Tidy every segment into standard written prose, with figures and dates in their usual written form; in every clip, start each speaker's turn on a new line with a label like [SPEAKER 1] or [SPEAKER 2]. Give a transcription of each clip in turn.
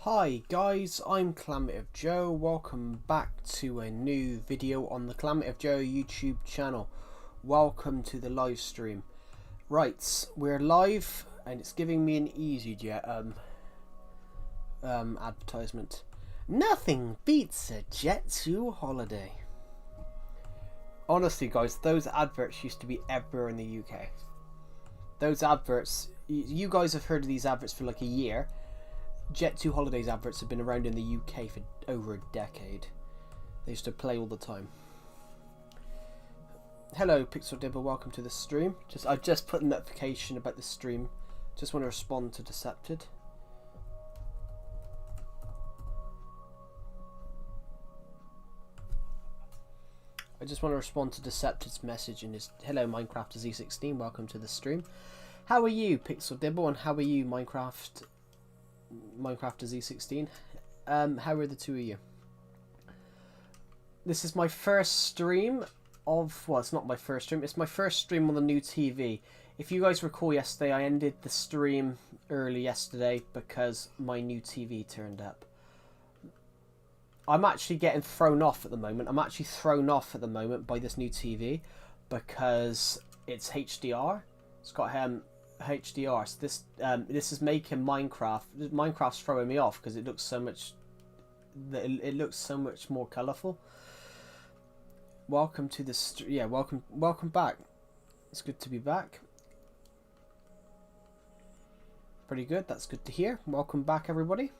[SPEAKER 1] Hi guys, I'm Calamity Joe. Welcome back to a new video on the Calamity Joe YouTube channel. Welcome to the live stream. Right, we're live and it's giving me an EasyJet advertisement. Nothing beats a Jet2 holiday. Honestly guys, those adverts used to be everywhere in the UK. Those adverts, you guys have heard of these adverts for like a year. Jet2 Holidays adverts have been around in the UK for over a decade. They used to play all the time. Hello Pixel Dibber, welcome to the stream. I've just put a notification about the stream. Just want to respond to Decepted. I just want to respond to Decepted's message in his hello Minecraft Z16, welcome to the stream. How are you Pixel Dibber and how are you Minecraft Z16? How are the two of you? This is my first stream of, well, it's not my first stream, it's my first stream on the new TV. If you guys recall yesterday, I ended the stream early yesterday because my new TV turned up. I'm actually getting thrown off at the moment. I'm actually thrown off at the moment by this new TV because it's HDR. It's got HDR, so this is making Minecraft's throwing me off because it looks so much more colourful. Welcome to the welcome back. It's good to be back. Pretty good, that's good to hear. Welcome back everybody.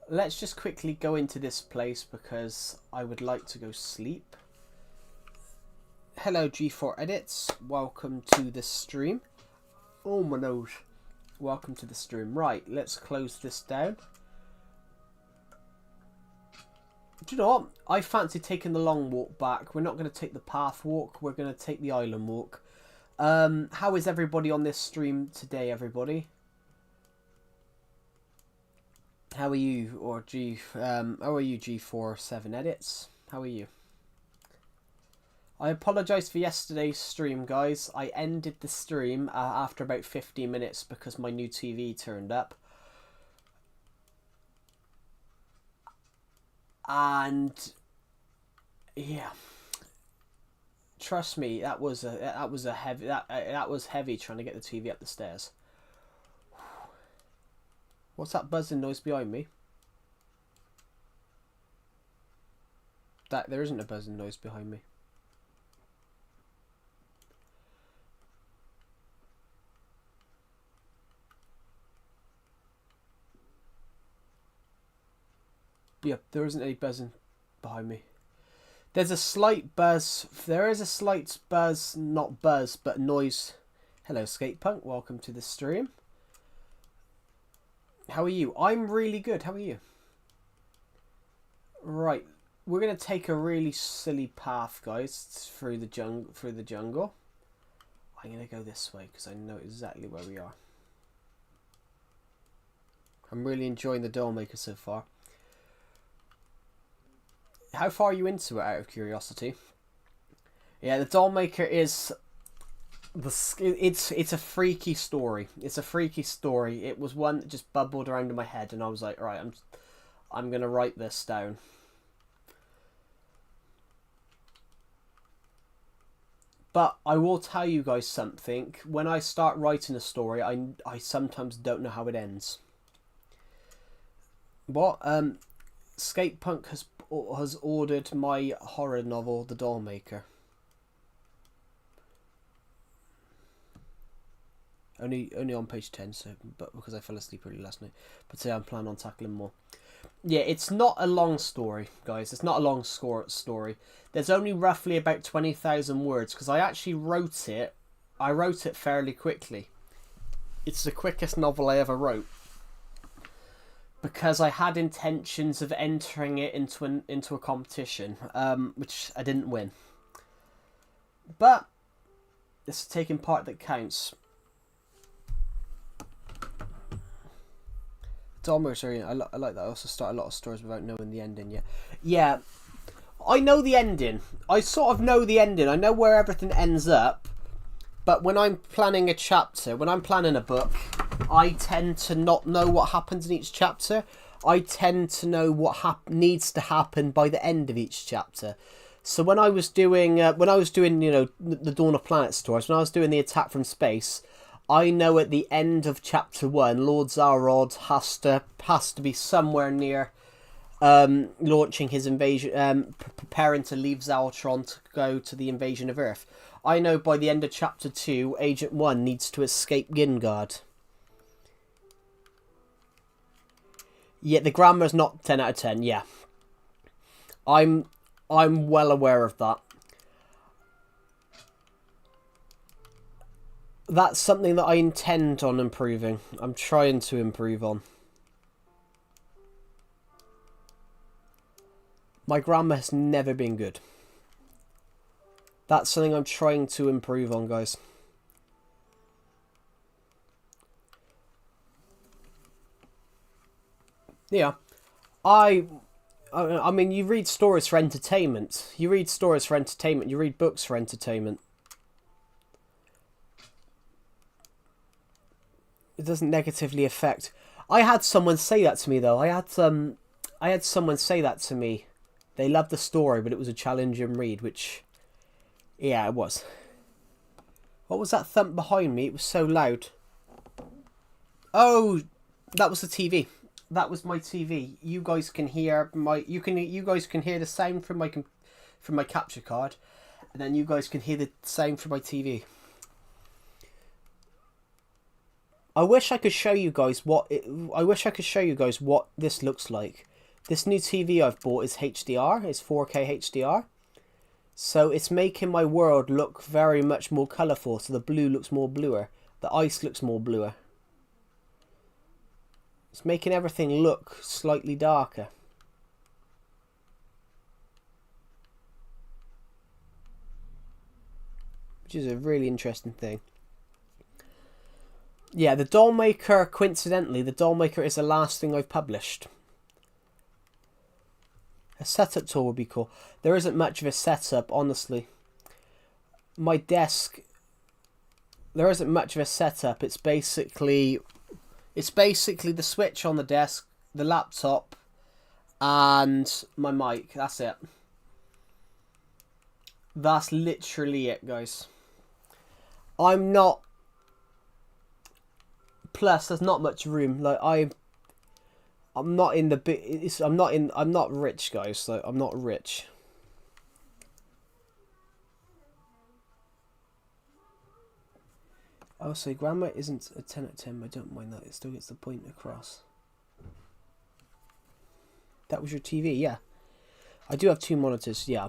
[SPEAKER 1] Let's just quickly go into this place because I would like to go sleep. Hello G4 Edits, welcome to the stream. Oh my nose. Welcome to the stream. Right, let's close this down. Do you know what? I fancy taking the long walk back. We're not going to take the path walk. We're going to take the island walk. How is everybody on this stream today, everybody? How are you? Or how are you, G47 Edits? How are you? I apologise for yesterday's stream, guys. I ended the stream after about 15 minutes because my new TV turned up. And yeah, trust me, that was heavy trying to get the TV up the stairs. What's that buzzing noise behind me? There isn't a buzzing noise behind me. Yep, there isn't any buzzing behind me. There's a slight buzz. There is a slight buzz, not buzz, but noise. Hello, Skatepunk. Welcome to the stream. How are you? I'm really good. How are you? Right, we're gonna take a really silly path, guys, through the jungle. I'm gonna go this way because I know exactly where we are. I'm really enjoying the doll maker so far. How far are you into it, out of curiosity? Yeah, the doll maker is it's a freaky story. It's a freaky story. It was one that just bubbled around in my head, and I was like, right, I'm gonna write this down. But I will tell you guys something. When I start writing a story, I sometimes don't know how it ends. What? Skatepunk has ordered my horror novel, The Doll Maker. Only on page 10, but because I fell asleep early last night. But today I'm planning on tackling more. Yeah, it's not a long story, guys. It's not a long story. There's only roughly about 20,000 words because I actually wrote it. I wrote it fairly quickly. It's the quickest novel I ever wrote. Because I had intentions of entering it into a competition, which I didn't win. But it's taking part that counts. Sorry, I like that. I also start a lot of stories without knowing the ending yet. Yeah, I know the ending. I sort of know the ending. I know where everything ends up. But when I'm planning a chapter, when I'm planning a book, I tend to not know what happens in each chapter. I tend to know what needs to happen by the end of each chapter. So when I was doing, you know, the Dawn of Planet stories, when I was doing the Attack from Space, I know at the end of chapter 1, Lord Zarod has to be somewhere near launching his invasion, preparing to leave Zaltron to go to the invasion of Earth. I know by the end of chapter 2, Agent 1 needs to escape Gingard. Yeah, the grammar's not 10 out of 10, yeah. I'm well aware of that. That's something that I intend on improving. I'm trying to improve on. My grammar has never been good. That's something I'm trying to improve on, guys. Yeah. I mean, you read stories for entertainment. You read stories for entertainment. You read books for entertainment. It doesn't negatively affect. I had someone say that to me, though. I had someone say that to me. They loved the story, but it was a challenging read, which... Yeah, it was. What was that thump behind me? It was so loud. Oh, that was the TV. That was my TV. You guys can hear you guys can hear the sound from my capture card, and then you guys can hear the sound from my TV. I wish I could show you guys what this looks like. This new TV I've bought is HDR. It's 4K HDR. So it's making my world look very much more colourful. So the blue looks more bluer. The ice looks more bluer. It's making everything look slightly darker. Which is a really interesting thing. Yeah, the Dollmaker, coincidentally, the Dollmaker is the last thing I've published. A setup tool would be cool. There isn't much of a setup, honestly. My desk, there isn't much of a setup. It's basically the switch on the desk, the laptop, and my mic. That's it. That's literally it, guys. I'm not... Plus, there's not much room. Like, I'm not in the big... I'm not rich, guys. So I'm not rich. Oh, so grammar isn't a 10 out of 10. I don't mind that. It still gets the point across. That was your TV, yeah. I do have 2 monitors, yeah.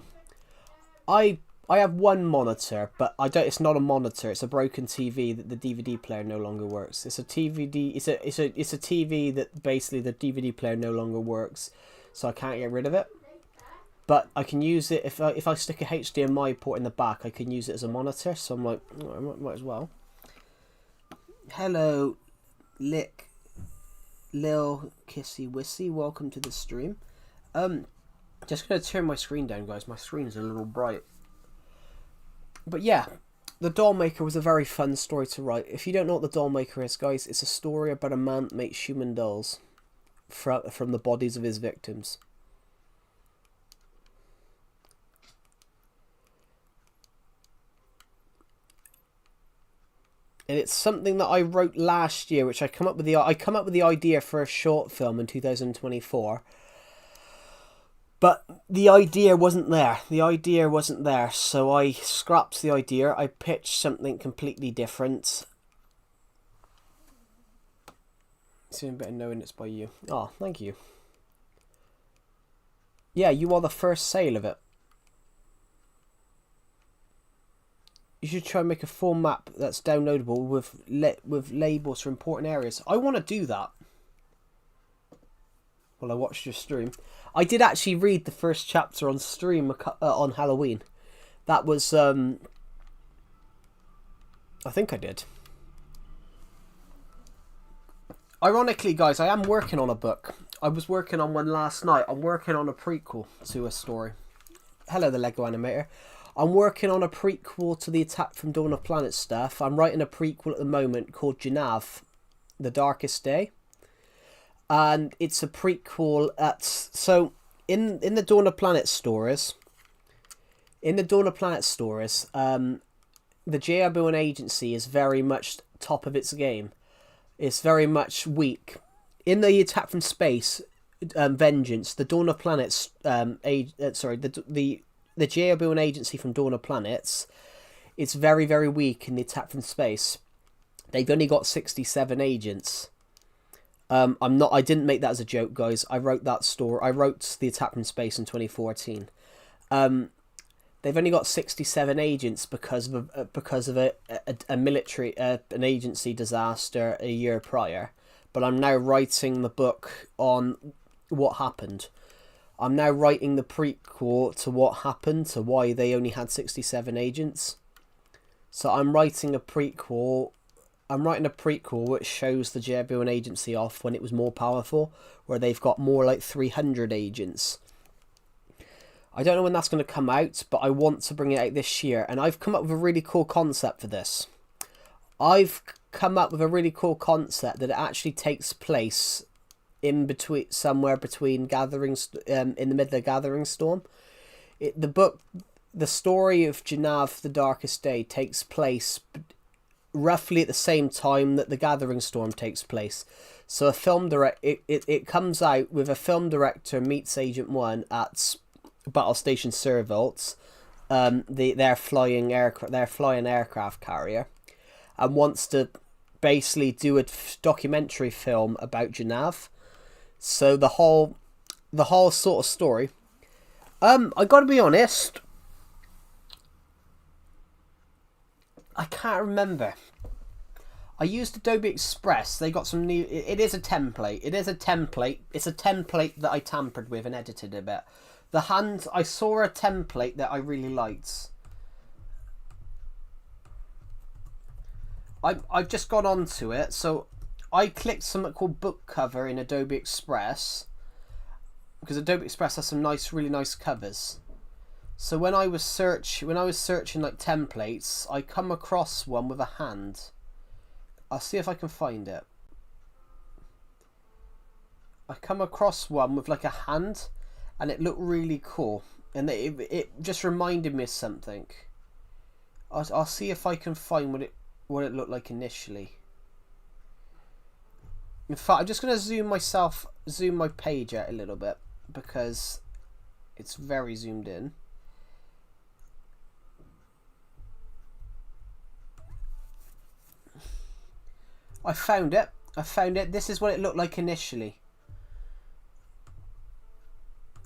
[SPEAKER 1] I have 1 monitor, but I don't. It's not a monitor. It's a broken TV that the DVD player no longer works. It's a DVD. It's a TV that basically the DVD player no longer works, so I can't get rid of it. But I can use it if I stick a HDMI port in the back. I can use it as a monitor. So I'm like, oh, I might as well. Hello, Lil Kissy Wissy. Welcome to the stream. Just gonna turn my screen down, guys. My screen's a little bright. But yeah, The Dollmaker was a very fun story to write. If you don't know what The Dollmaker is, guys, it's a story about a man that makes human dolls from the bodies of his victims. And it's something that I wrote last year, which I come up with the idea for a short film in 2024. But the idea wasn't there. So I scrapped the idea. I pitched something completely different. It's even better knowing it's by you. Oh, thank you. Yeah, you are the first sale of it. You should try and make a full map that's downloadable with labels for important areas. I want to do that. Well, I watched your stream. I did actually read the first chapter on stream on Halloween. That was, I think I did. Ironically, guys, I am working on a book. I was working on one last night. I'm working on a prequel to a story. Hello, the Lego Animator. I'm working on a prequel to the Attack from Dawn of Planet stuff. I'm writing a prequel at the moment called Genev. The Darkest Day, and it's a prequel. So in the Dawn of Planet stories, the Jeroboam Agency is very much top of its game. It's very much weak. In the Attack from Space, Vengeance, the Dawn of Planets, the Jeroboam Agency from Dawn of Planets, it's very, very weak in the Attack from Space. They've only got 67 agents. I didn't make that as a joke, guys. I wrote that story. I wrote the Attack from Space in 2014. They've only got 67 agents because of a military an agency disaster a year prior. But I'm now writing the book on what happened. I'm now writing the prequel to what happened, to why they only had 67 agents. So I'm writing a prequel which shows the Jeroboam Agency off when it was more powerful, where they've got more like 300 agents. I don't know when that's going to come out, but I want to bring it out this year. And I've come up with a really cool concept for this. I've come up with a really cool concept that it actually takes place somewhere between in the middle of Gathering Storm. The story of Genav, The Darkest Day, takes place roughly at the same time that the Gathering Storm takes place. So it comes out with a film director meets Agent 1 at Battle Station Servaltz, their flying aircraft carrier, and wants to basically do a documentary film about Genav. So the whole sort of story. I gotta be honest, I can't remember. I used Adobe Express. They got some new. It is a template. It's a template that I tampered with and edited a bit. I saw a template that I really liked. I've just gone onto it, so I clicked something called book cover in Adobe Express, because Adobe Express has some really nice covers. So when I was searching like templates, I come across one with a hand. I'll see if I can find it. I come across one with like a hand, and it looked really cool, and it just reminded me of something. I'll see if I can find what it looked like initially. In fact, I'm just going to zoom my page out a little bit, because it's very zoomed in. I found it. This is what it looked like initially.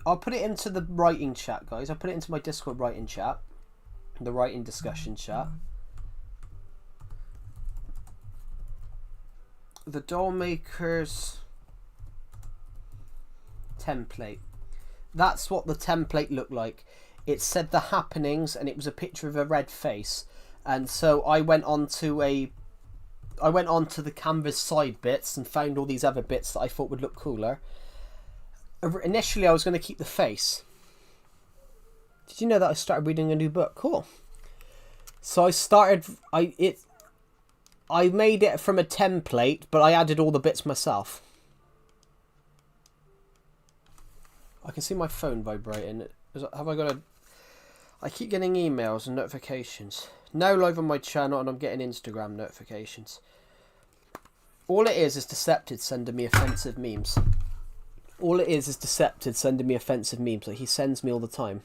[SPEAKER 1] I'll put it into the writing chat, guys. I'll put it into my Discord writing chat. The writing discussion chat. The Dollmaker's template. That's what the template looked like. It said the happenings, and it was a picture of a red face. And so I went on to the canvas side bits and found all these other bits that I thought would look cooler. Initially, I was going to keep the face. Did you know that I started reading a new book? Cool. So I made it from a template, but I added all the bits myself. I can see my phone vibrating. I keep getting emails and notifications. Now live on my channel, and I'm getting Instagram notifications. All it is Decepted sending me offensive memes. Like he sends me all the time.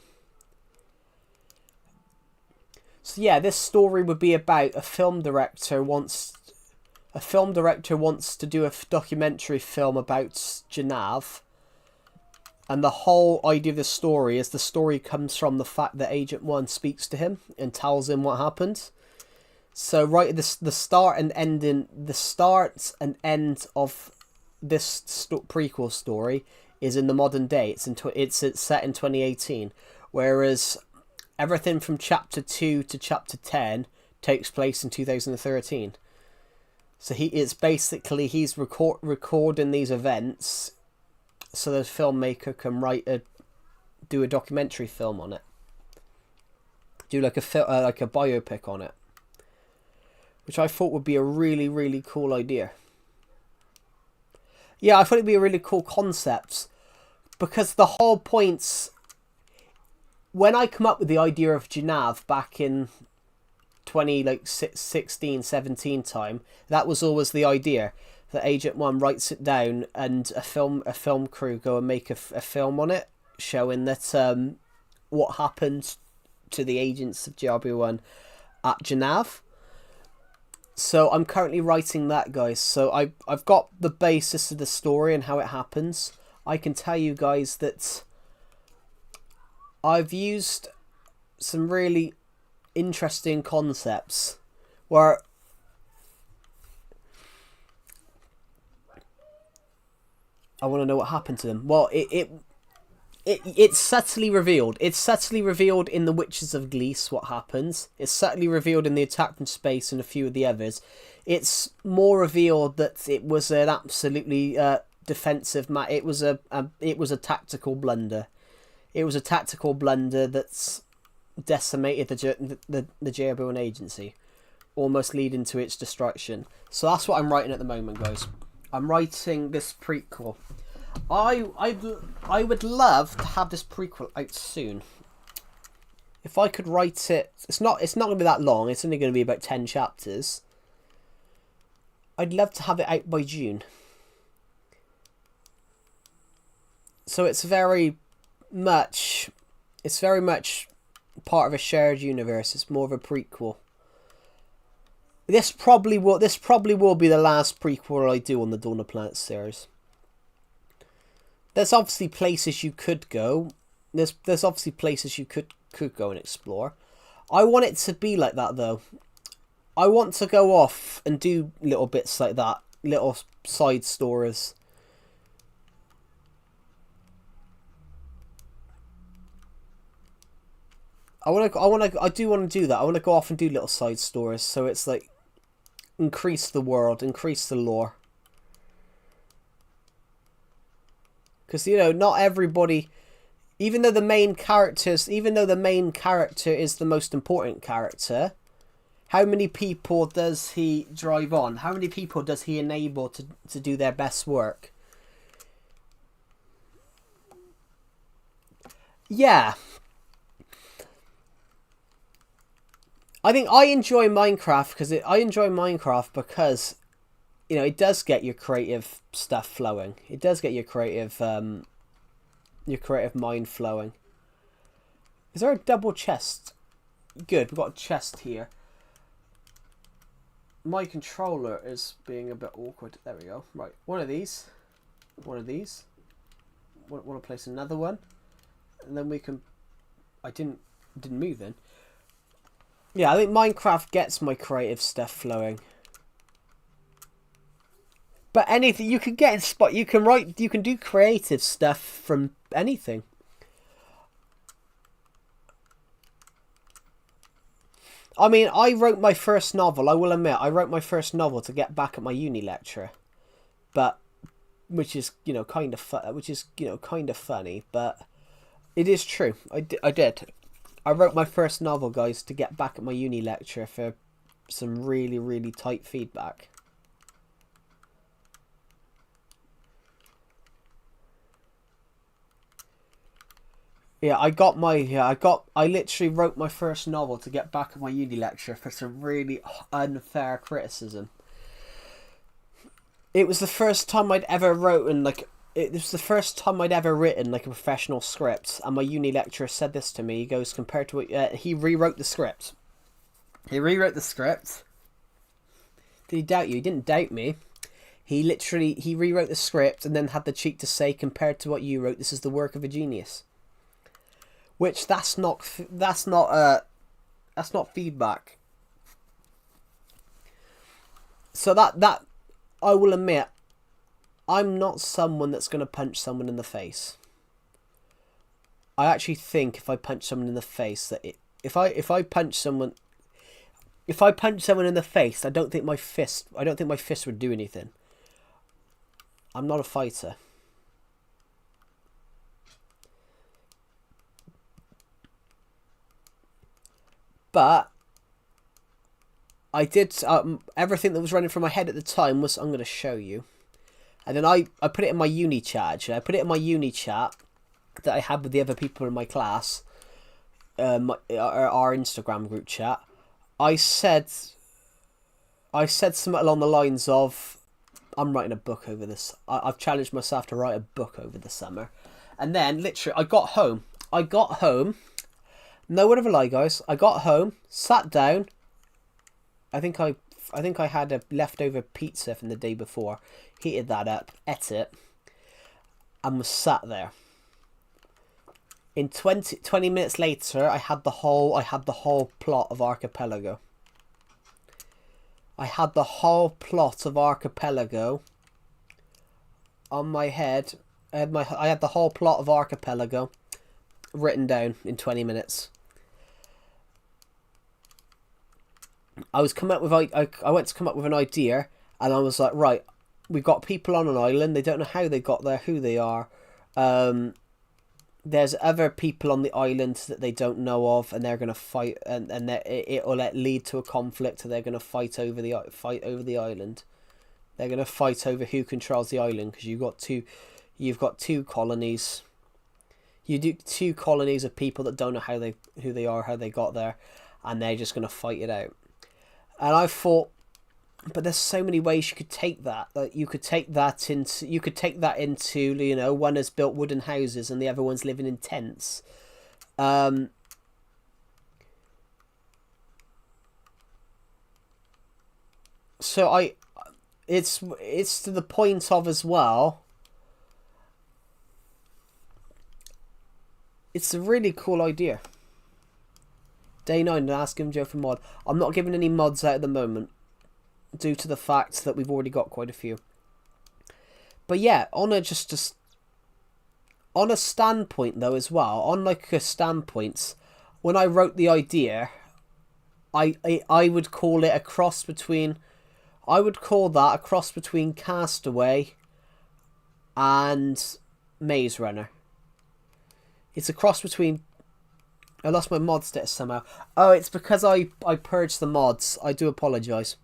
[SPEAKER 1] So yeah, this story would be about a film director wants to do a documentary film about Genav. And the whole idea of the story is the story comes from the fact that Agent 1 speaks to him and tells him what happened. So right at the start and end of this prequel story is in the modern day. It's set in 2018, whereas everything from chapter 2 to chapter 10 takes place in 2013. So he's recording these events so the filmmaker can do a documentary film on it, do like a biopic on it, which I thought would be a really, really cool idea. Yeah, I thought it'd be a really cool concept because the whole point's when I come up with the idea of Genev back in 16, 17 time, that was always the idea. That Agent 1 writes it down and a film crew go and make a film on it, showing that what happened to the agents of GRB1 at Genev. So I'm currently writing that, guys. So I've got the basis of the story and how it happens. I can tell you guys that I've used some really interesting concepts where I want to know what happened to them. Well, it's subtly revealed. It's subtly revealed in The Witches of Glees what happens. It's subtly revealed in The Attack from Space and a few of the others. It's more revealed that it was an absolutely defensive it was a tactical blunder. It was a tactical blunder that's decimated the JRB1 agency, almost leading to its destruction. So that's what I'm writing at the moment, guys. I'm writing this prequel. I would love to have this prequel out soon. If I could write it, it's not going to be that long. It's only going to be about 10 chapters. I'd love to have it out by June. So it's very much part of a shared universe. It's more of a prequel. This probably will be the last prequel I do on the Dawn of Planets series. There's obviously places you could go. There's obviously places you could go and explore. I want it to be like that though. I want to go off and do little bits like that, little side stories. I do want to do that. I want to go off and do little side stories, so it's like increase the world, increase the lore. Because, you know, not everybody, even though the main character is the most important character, how many people does he drive on? How many people does he enable to do their best work? Yeah. I think I enjoy Minecraft because you know, it does get your creative stuff flowing. It does get your creative mind flowing. Is there a double chest? Good, we've got a chest here. My controller is being a bit awkward. There we go. Right, one of these. Want to place another one, and then we can. I didn't move then. Yeah, I think Minecraft gets my creative stuff flowing. But anything you can get in spot, you can do creative stuff from anything. I mean, I wrote my first novel. I will admit, I wrote my first novel to get back at my uni lecturer, but which is kind of funny, but it is true. I did. I wrote my first novel, guys, to get back at my uni lecturer for some really, really tight feedback. Yeah, I literally wrote my first novel to get back at my uni lecturer for some really unfair criticism. It was the first time I'd ever written a professional script, and my uni lecturer said this to me. He goes, compared to what he rewrote the script. He rewrote the script. Did he doubt you? He didn't doubt me. He rewrote the script and then had the cheek to say, compared to what you wrote, this is the work of a genius. Which that's not feedback. So that I will admit, I'm not someone that's going to punch someone in the face. I actually think if I punch someone in the face, if I punch someone in the face, I don't think my fist would do anything. I'm not a fighter. But I did everything that was running through my head at the time was, I'm going to show you. And then I put it in my uni chat, actually. I put it in my uni chat that I had with the other people in my class, our Instagram group chat. I said something along the lines of, I'm writing a book over this. I've challenged myself to write a book over the summer. And then, literally, I got home. No word of a lie, guys. I got home, sat down. I think I had a leftover pizza from the day before. Heated that up, ate it, and was sat there. In 20 minutes later, I had the whole plot of Archipelago. I had the whole plot of Archipelago on my head. I had the whole plot of Archipelago written down in 20 minutes. I went to come up with an idea, and I was like, right, we've got people on an island. They don't know how they got there, who they are. There's other people on the island that they don't know of, and they're gonna fight, and it will lead to a conflict. And they're gonna fight over the island. They're gonna fight over who controls the island, because you've got two colonies. You do two colonies of people that don't know who they are, how they got there, and they're just gonna fight it out. And I thought, but there's so many ways you could take that. Like you could take that into one has built wooden houses and the other one's living in tents. So it's to the point of as well. It's a really cool idea. Day 9, and ask him Joe for mod. I'm not giving any mods out at the moment, due to the fact that we've already got quite a few. But yeah, on a standpoint though as well, on like a standpoint, when I wrote the idea, I would call it a cross between, I would call that a cross between Castaway and Maze Runner. It's a cross between. I lost my mod status somehow. Oh, it's because I purged the mods. I do apologise.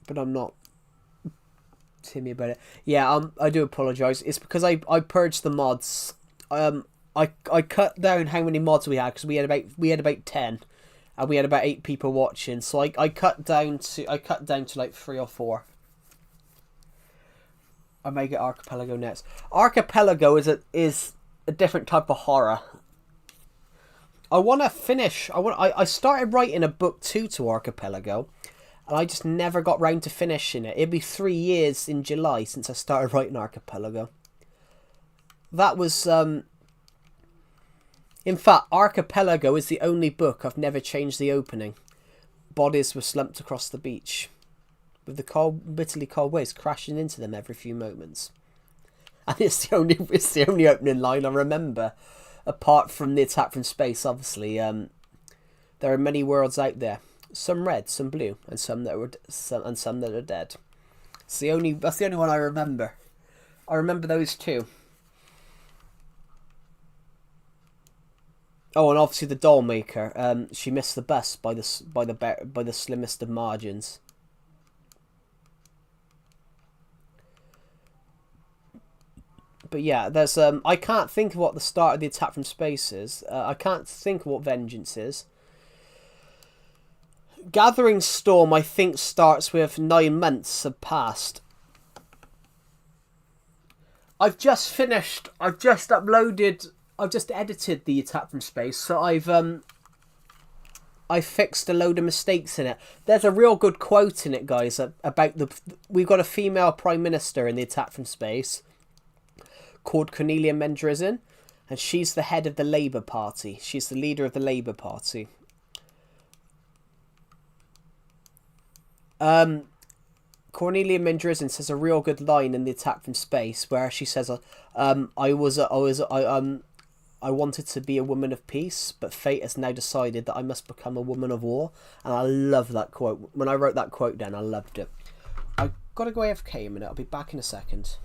[SPEAKER 1] But I'm not Timmy about it. Yeah, I do apologise. It's because I purged the mods. I cut down how many mods we had, because we had about 10, and we had about 8 people watching. So I cut down to like 3 or 4. I may get Archipelago next. Archipelago is a different type of horror. I started writing a book 2 to Archipelago, and I just never got round to finishing it. It'd be 3 years in July since I started writing Archipelago. That was in fact, Archipelago is the only book I've never changed the opening. Bodies were slumped across the beach, with the bitterly cold waves crashing into them every few moments. And it's the only opening line I remember, apart from the attack from space. Obviously, there are many worlds out there, some red, some blue, and some that are dead. That's the only one I remember. I remember those 2. Oh, and obviously the doll maker. She missed the bus by the slimmest of margins. But yeah, there's I can't think of what the start of the attack from space is. I can't think of what vengeance is. Gathering Storm, I think, starts with 9 months have passed. I've just edited the attack from space, so I fixed a load of mistakes in it. There's a real good quote in it, guys, about we've got a female prime minister in the attack from space, called Cornelia Mendrizin, and she's the head of the Labour Party. She's the leader of the Labour Party. Cornelia Mendrizin says a real good line in the attack from space, where she says, I wanted to be a woman of peace, but fate has now decided that I must become a woman of war." And I love that quote. When I wrote that quote down, I loved it. I've got to go AFK a minute. I'll be back in a second.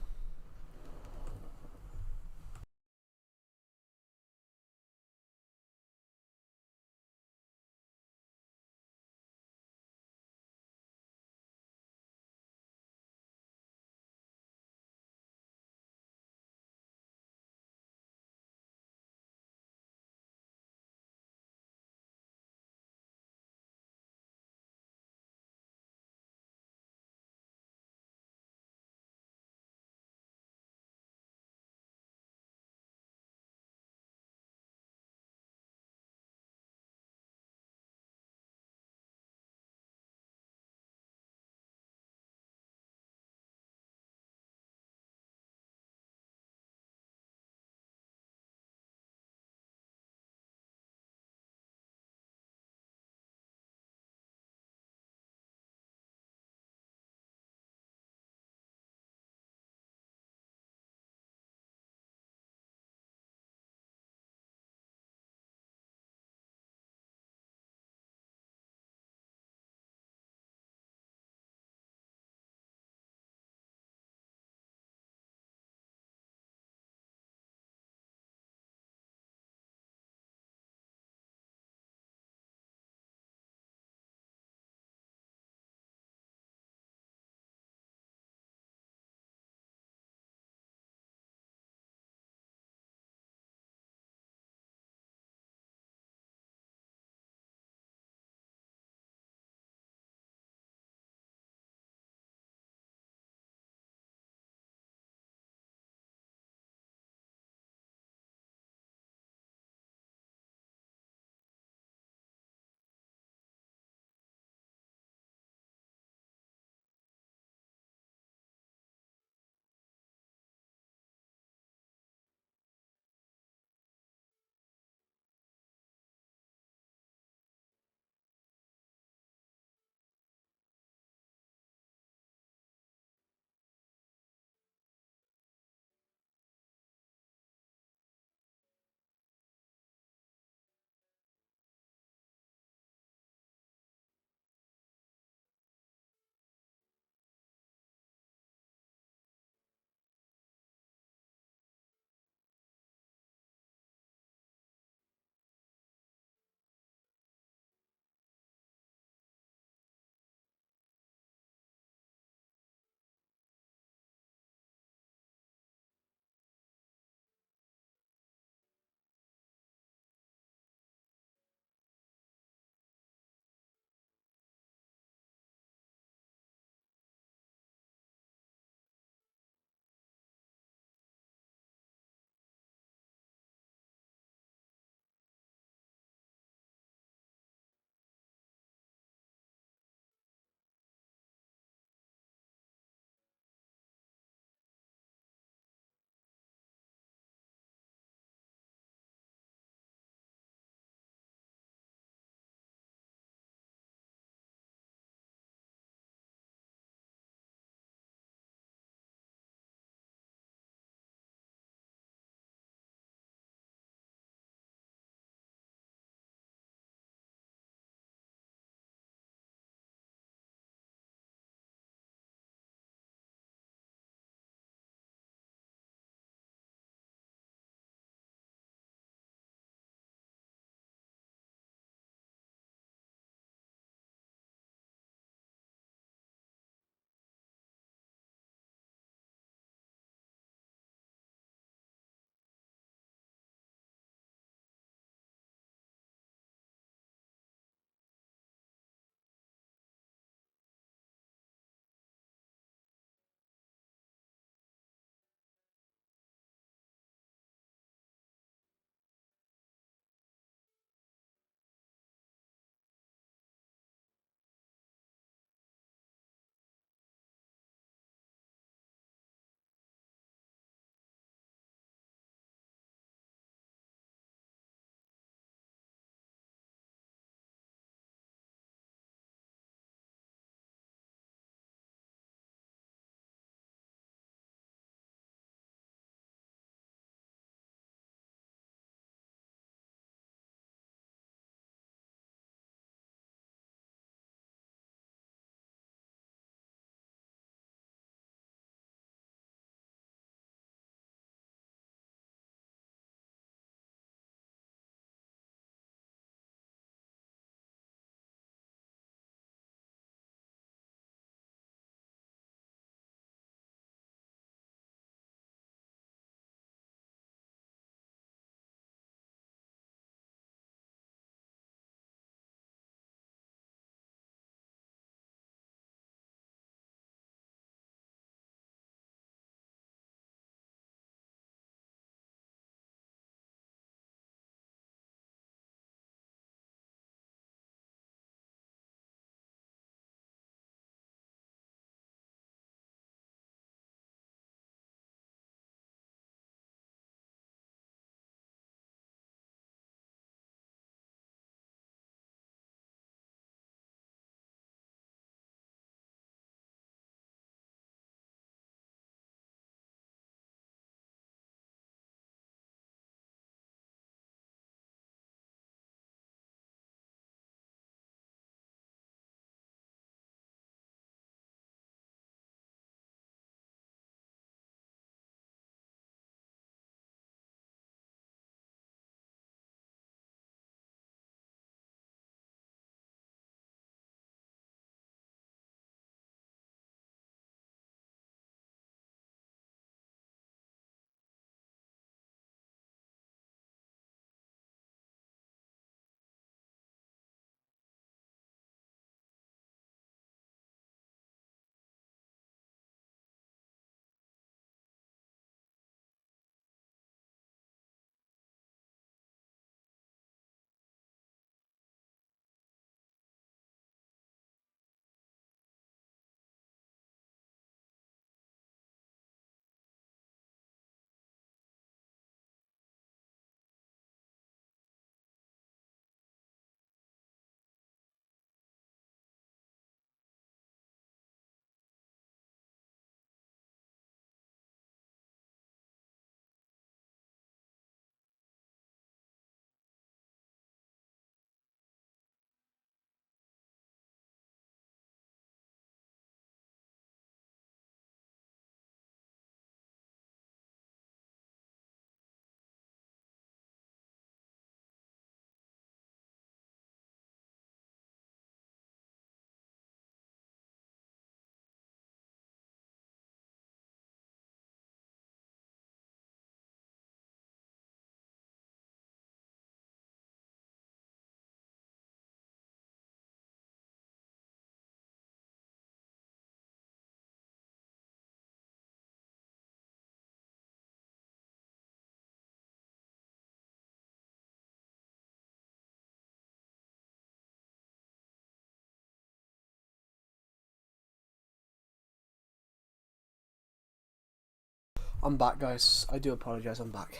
[SPEAKER 1] I'm back, guys. I do apologise, I'm back.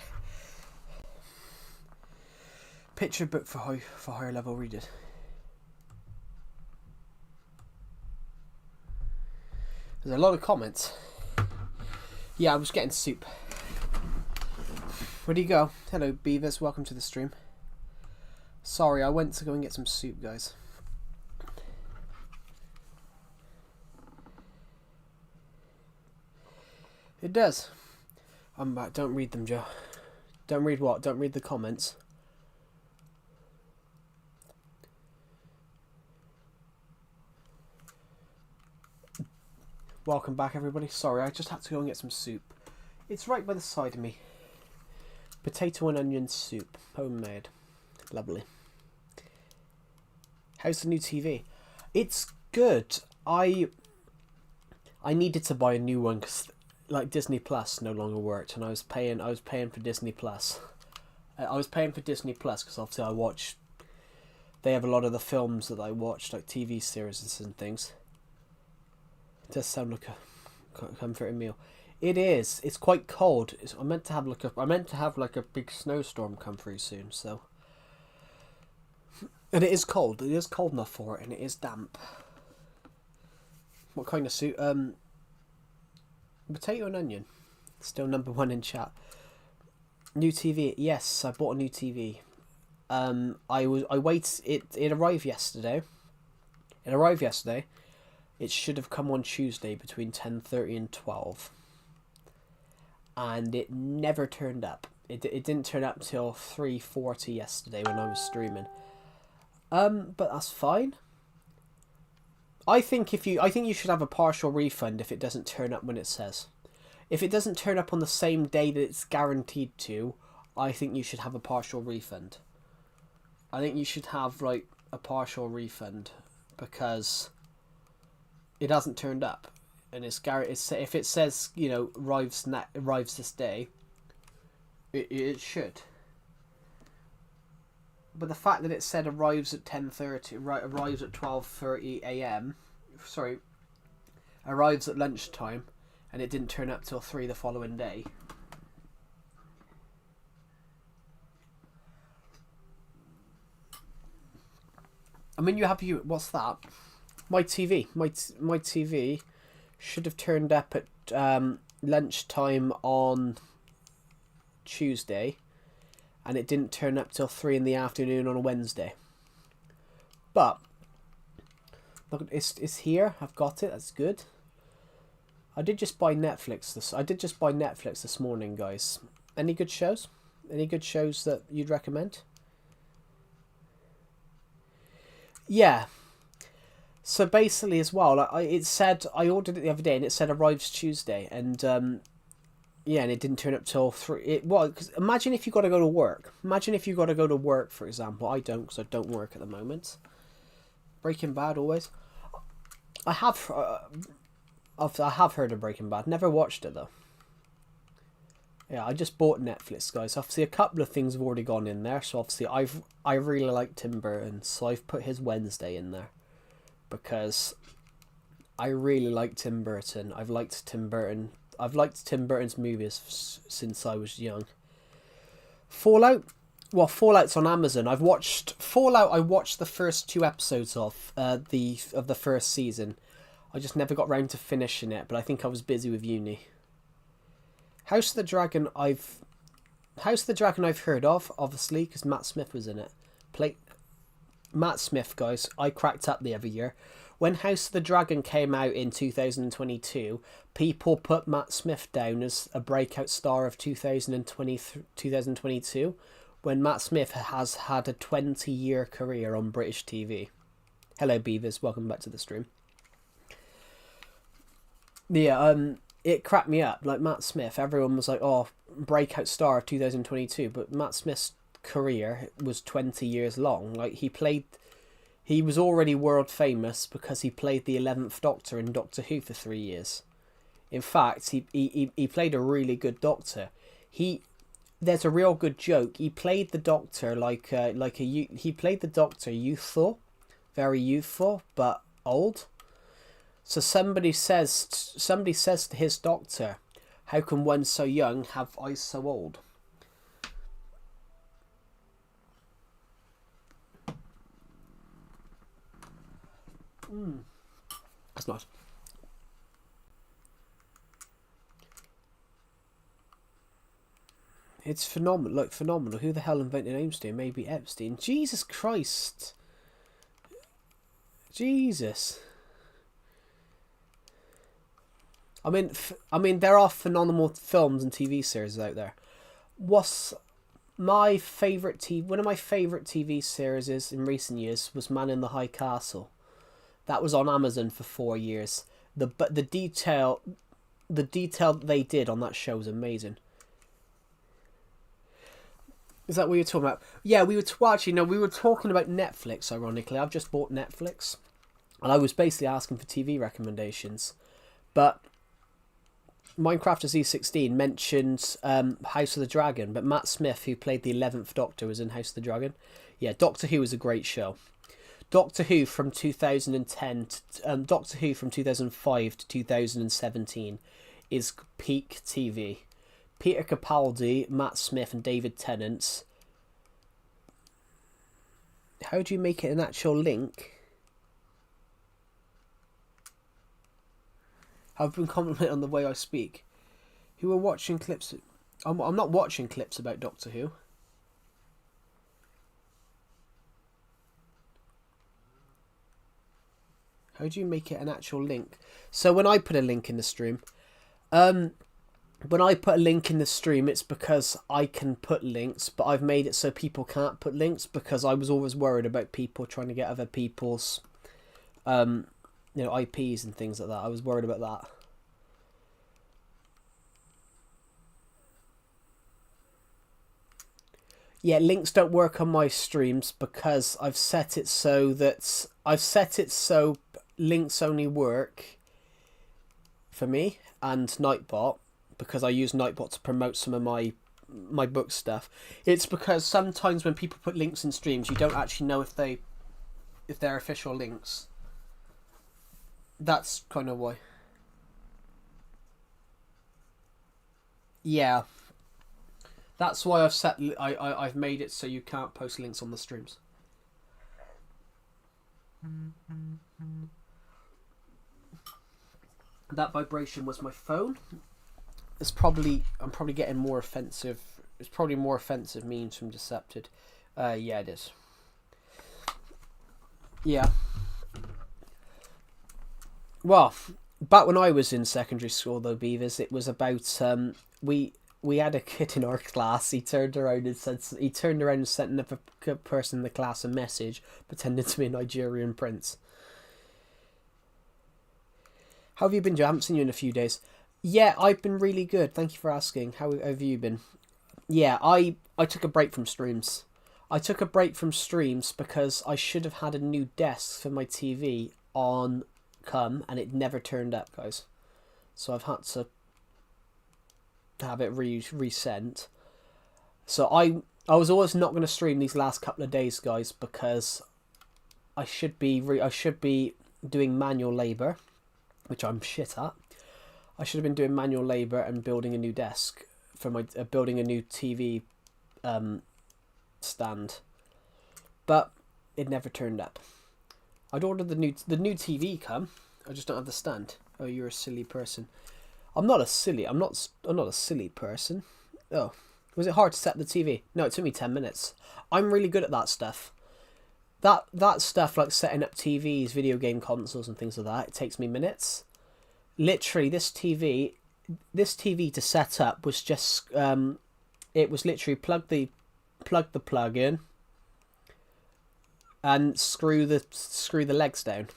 [SPEAKER 1] Picture book for higher level readers. There's a lot of comments. Yeah, I was getting soup. Where do you go? Hello, Beavers. Welcome to the stream. Sorry, I went to go and get some soup, guys. It does. I'm back. Don't read them, Joe. Don't read what? Don't read the comments. Welcome back, everybody. Sorry, I just had to go and get some soup. It's right by the side of me. Potato and onion soup. Homemade. Lovely. How's the new TV? It's good. I needed to buy a new one because like Disney Plus no longer worked, and I was paying for Disney Plus. I was paying for Disney Plus because obviously they have a lot of the films that I watch, like TV series and things. It does sound like a comforting meal. It is. It's quite cold. I meant to have like a big snowstorm come through soon. So, and it is cold. It is cold enough for it, and it is damp. What kind of soup? Potato and onion. Still number one in chat. New TV. Yes, I bought a new TV. It arrived yesterday. It should have come on Tuesday between 10:30 and 12. And it never turned up. It didn't turn up till 3:40 yesterday when I was streaming. But that's fine. I think you should have a partial refund if it doesn't turn up when it says. If it doesn't turn up on the same day that it's guaranteed to, I think you should have a partial refund. I think you should have like a partial refund because it hasn't turned up, and if it says, you know, arrives this day, it should. But the fact that it said arrives at 10:30, arrives at 12:30 a.m. Sorry, arrives at lunchtime, and it didn't turn up till 3 the following day. I mean, what's that? My TV should have turned up at lunchtime on Tuesday, and it didn't turn up till 3 in the afternoon on a Wednesday. But look, it's here. I've got it. That's good. I did just buy Netflix this morning, guys. Any good shows? Any good shows that you'd recommend? Yeah. So basically, as well, it said I ordered it the other day, and it said arrives Tuesday, and yeah, and it didn't turn up till 3. Because imagine if you got to go to work. Imagine if you got to go to work, for example. I don't, because I don't work at the moment. Breaking Bad always. I have heard of Breaking Bad. Never watched it though. Yeah, I just bought Netflix, guys. Obviously, a couple of things have already gone in there. So obviously, I really like Tim Burton, so I've put his Wednesday in there. Because I really like Tim Burton. I've liked Tim Burton's movies since I was young. Fallout? Well, Fallout's on Amazon. I watched the first 2 episodes of the first season. I just never got round to finishing it, but I think I was busy with uni. House of the Dragon I've heard of, obviously, because Matt Smith was in it. Matt Smith, guys, I cracked up the other year. When House of the Dragon came out in 2022, people put Matt Smith down as a breakout star of 2022, when Matt Smith has had a 20-year career on British TV. Hello, Beavers. Welcome back to the stream. Yeah, it cracked me up. Like, Matt Smith, everyone was like, oh, breakout star of 2022, but Matt Smith's career was 20 years long. Like, he was already world famous because he played the 11th Doctor in Doctor Who for 3 years. In fact, he played a really good Doctor. There's a real good joke. He played the Doctor he played the Doctor youthful, very youthful, but old. So somebody says to his Doctor, How can one so young have eyes so old? That's nice. It's phenomenal. Like, phenomenal. Who the hell invented Epstein? Maybe Epstein. Jesus Christ. Jesus. I mean, there are phenomenal films and TV series out there. What's my favourite one of my favourite TV series in recent years was Man in the High Castle. That was on Amazon for 4 years. The detail that they did on that show was amazing. Is that what you're talking about? Yeah, we were we were talking about Netflix. Ironically, I've just bought Netflix, and I was basically asking for TV recommendations, but Minecraft Z16 mentioned House of the Dragon, but Matt Smith, who played the 11th Doctor, was in House of the Dragon. Yeah, Doctor Who was a great show. Doctor Who from 2010, Doctor Who from 2005 to 2017 is peak TV. Peter Capaldi, Matt Smith, and David Tennant. How do you make it an actual link? I've been complimented on the way I speak. Who are watching clips? I'm not watching clips about Doctor Who. How do you make it an actual link? So when I put a link in the stream, it's because I can put links, but I've made it so people can't put links because I was always worried about people trying to get other people's, IPs and things like that. I was worried about that. Yeah, links don't work on my streams because I've set it so links only work for me and Nightbot, because I use Nightbot to promote some of my book stuff. It's because sometimes when people put links in streams, you don't actually know if they're official links. That's kind of why. Yeah. That's why I've made it so you can't post links on the streams. That vibration was my phone. I'm probably getting more offensive. It's probably more offensive memes from Decepted. Yeah, it is. Yeah. Well, back when I was in secondary school, though, Beavers, it was about we had a kid in our class. He turned around and sent another person in the class a message, pretending to be a Nigerian prince. How have you been, Joe? I haven't seen you in a few days. Yeah, I've been really good. Thank you for asking. How have you been? Yeah, I took a break from streams. I took a break from streams because I should have had a new desk for my TV on and it never turned up, guys. So I've had to have it resent. So I was always not going to stream these last couple of days, guys, because I should be doing manual labour, which I'm shit at. I should have been doing manual labour and building a new desk for my building a new TV stand, but it never turned up. I'd ordered the new TV come. I just don't have the stand. Oh, you're a silly person. I'm not a silly person. Oh, was it hard to set the TV? No, it took me 10 minutes. I'm really good at that stuff. That stuff like setting up TVs, video game consoles and things like that, it takes me minutes. Literally, this TV to set up was just it was literally plug the plug in and screw the legs down.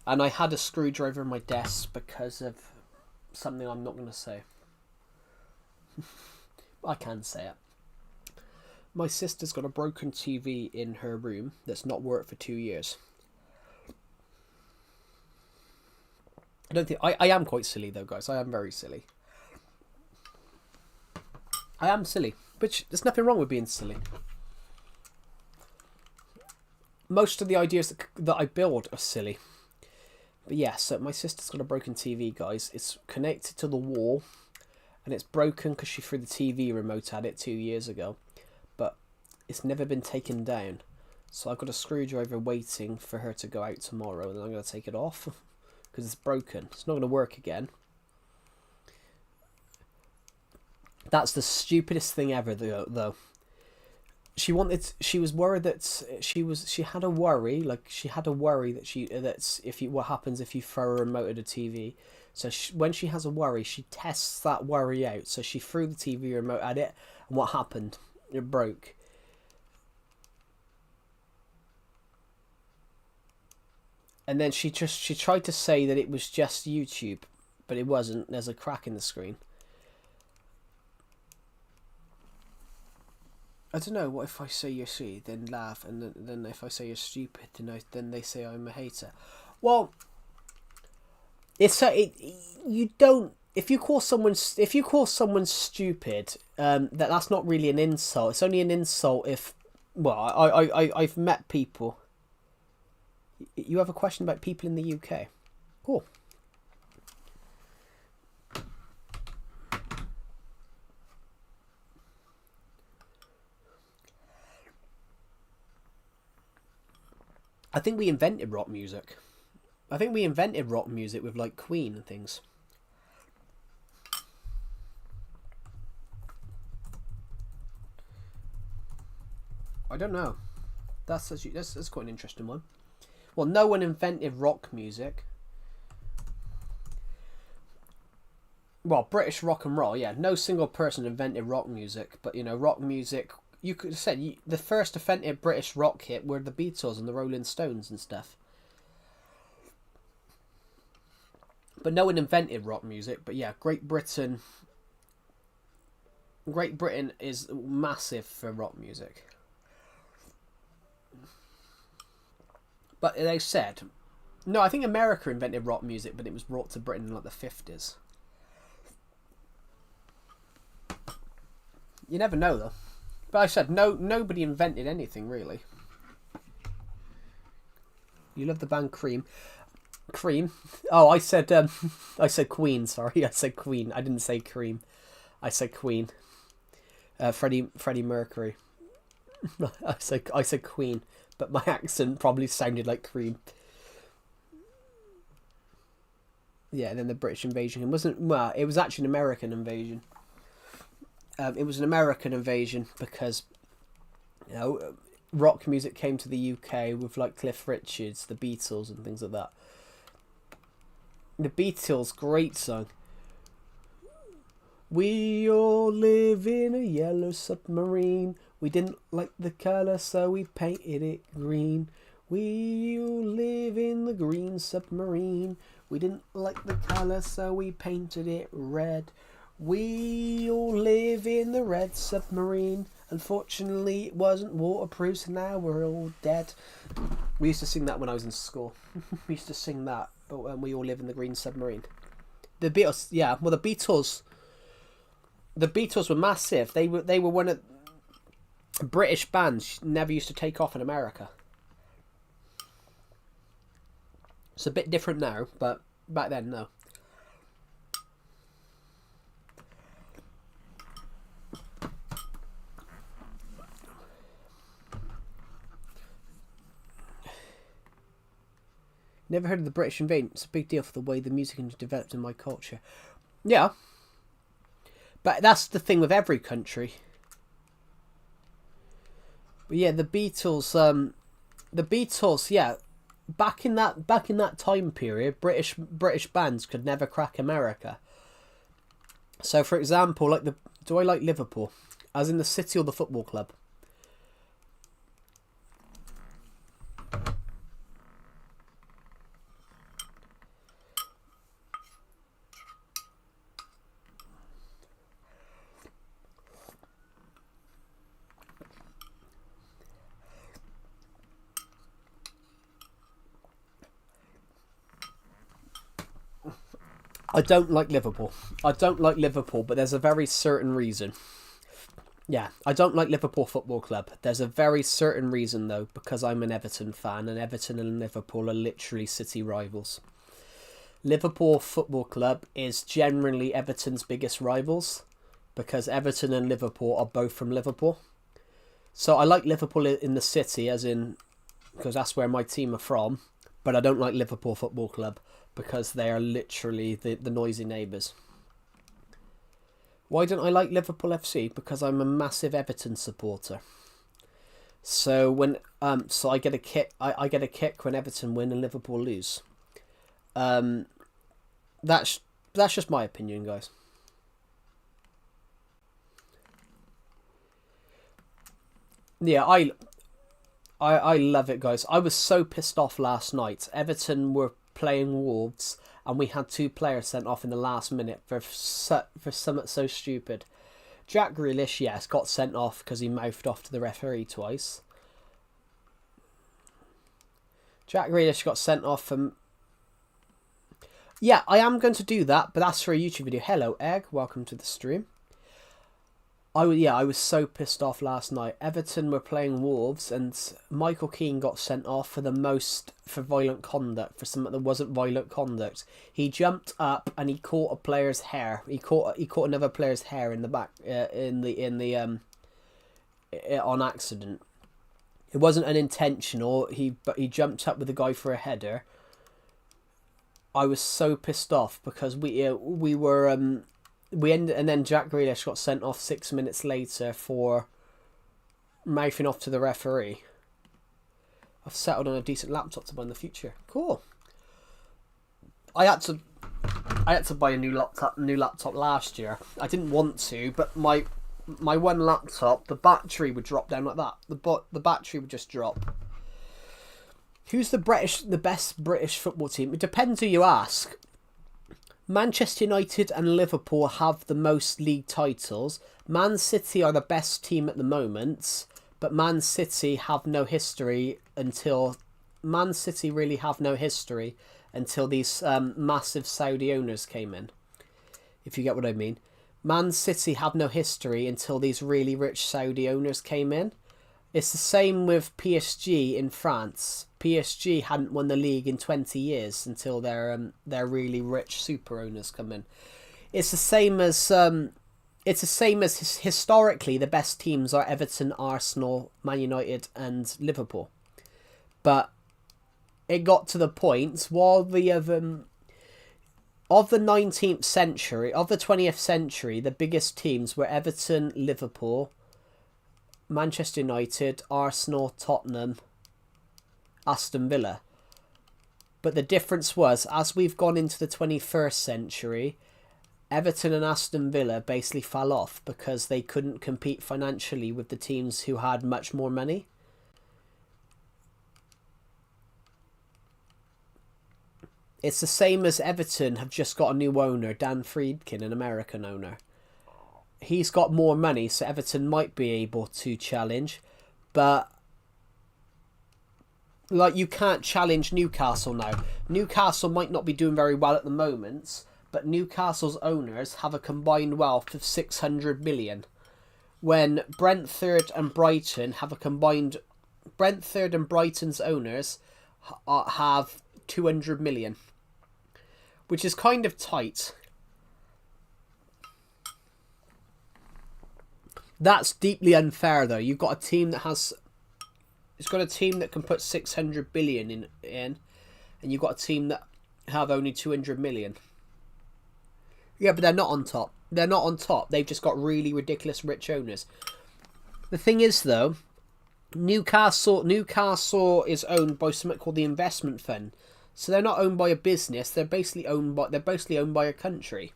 [SPEAKER 1] And I had a screwdriver in my desk because of something I'm not going to say. I can say it. My sister's got a broken TV in her room that's not worked for 2 years. I don't think I am quite silly though, guys. I am very silly. I am silly, which there's nothing wrong with being silly. Most of the ideas that I build are silly, But yeah, so my sister's got a broken TV, guys. It's connected to the wall, and it's broken because she threw the TV remote at it 2 years ago. But it's never been taken down. So I've got a screwdriver waiting for her to go out tomorrow, and I'm going to take it off because it's broken. It's not going to work again. That's the stupidest thing ever, though. She was worried that she had a worry that what happens if you throw a remote at a TV. So when she has a worry, she tests that worry out. So she threw the TV remote at it, and what happened? It broke. And then she tried to say that it was just YouTube, but it wasn't. There's a crack in the screen. I don't know. What if I say you're sweet, then laugh, and then if I say you're stupid, then they say I'm a hater. Well, you don't. If you call someone stupid, that's not really an insult. It's only an insult if. Well, I've met people. You have a question about people in the UK? Cool. I think we invented rock music. I think we invented rock music with like Queen and things. I don't know. That's quite an interesting one. Well, no one invented rock music. Well, British rock and roll, yeah. No single person invented rock music, but you know, rock music. You could have said the first invented British rock hit were the Beatles and the Rolling Stones and stuff. But no one invented rock music. But yeah, Great Britain is massive for rock music. But they said, no, I think America invented rock music, but it was brought to Britain in like the 50s. You never know though. But I said nobody invented anything really. You love the band Cream. Cream? Oh, I said Queen. Sorry, I said Queen. I didn't say Cream. I said Queen. Freddie Mercury. I said Queen, but my accent probably sounded like Cream. Yeah, and then the British invasion. It was actually an American invasion. It was an American invasion because, you know, rock music came to the UK with like Cliff Richards, the Beatles, and things like that. The Beatles, great song. We all live in a yellow submarine. We didn't like the colour, so we painted it green. We all live in the green submarine. We didn't like the colour, so we painted it red. We all live in the red submarine. Unfortunately, it wasn't waterproof, so now we're all dead. We used to sing that when I was in school. We used to sing that, but when we all live in the green submarine. The Beatles, yeah. Well, the Beatles were massive. They were one of British bands never used to take off in America. It's a bit different now, but back then, no. Never heard of the British invasion. It's a big deal for the way the music industry developed in my culture. Yeah. But that's the thing with every country. But yeah, the Beatles, yeah. Back in that time period, British bands could never crack America. So for example, do I like Liverpool? As in the city or the football club? I don't like Liverpool. But there's a very certain reason. Yeah, I don't like Liverpool Football Club. There's a very certain reason, though, because I'm an Everton fan, and Everton and Liverpool are literally city rivals. Liverpool Football Club is generally Everton's biggest rivals because Everton and Liverpool are both from Liverpool. So I like Liverpool in the city, as in, because that's where my team are from, but I don't like Liverpool Football Club because they are literally the noisy neighbours. Why don't I like Liverpool FC? Because I'm a massive Everton supporter. So when so I get a kick. I get a kick when Everton win and Liverpool lose. That's just my opinion, guys. Yeah, I love it, guys. I was so pissed off last night. Everton were playing Wolves, and we had 2 players sent off in the last minute for something so stupid. Jack Grealish, yes, got sent off because he mouthed off to the referee twice. Jack Grealish got sent off from... Yeah, I am going to do that, but that's for a YouTube video. Hello, Egg. Welcome to the stream. I was so pissed off last night. Everton were playing Wolves, and Michael Keane got sent off for violent conduct, for something that wasn't violent conduct. He jumped up and he caught a player's hair. He caught another player's hair in the back, on accident. It wasn't unintentional. But he jumped up with the guy for a header. I was so pissed off because we ended, and then Jack Grealish got sent off 6 minutes later for mouthing off to the referee. I've settled on a decent laptop to buy in the future. Cool. I had to buy a new laptop last year. I didn't want to, but my one laptop, the battery would drop down like that. The battery would just drop. Who's the best British football team? It depends who you ask. Manchester United and Liverpool have the most league titles. Man City are the best team at the moment, but Man City have no history until... Man City really have no history until these massive Saudi owners came in, if you get what I mean. Man City have no history until these really rich Saudi owners came in. It's the same with PSG in France. PSG hadn't won the league in 20 years until their really rich super owners come in. It's the same as historically the best teams are Everton, Arsenal, Man United, and Liverpool. But it got to the point while of the 19th century, of the 20th century, the biggest teams were Everton, Liverpool, Manchester United, Arsenal, Tottenham, Aston Villa. But the difference was, as we've gone into the 21st century, Everton and Aston Villa basically fell off because they couldn't compete financially with the teams who had much more money. It's the same as Everton have just got a new owner, Dan Friedkin, an American owner. He's got more money, so Everton might be able to challenge. But, like, you can't challenge Newcastle now. Newcastle might not be doing very well at the moment, but Newcastle's owners have a combined wealth of 600 million. When Brentford and Brighton have a combined... Brentford and Brighton's owners have 200 million. Which is kind of tight. That's deeply unfair, though. You've got a team that has... It's got a team that can put 600 billion in, and you've got a team that have only 200 million. Yeah, but they're not on top. They're not on top. They've just got really ridiculous rich owners. The thing is, though, Newcastle is owned by something called the investment fund. So they're not owned by a business. They're basically owned by a country.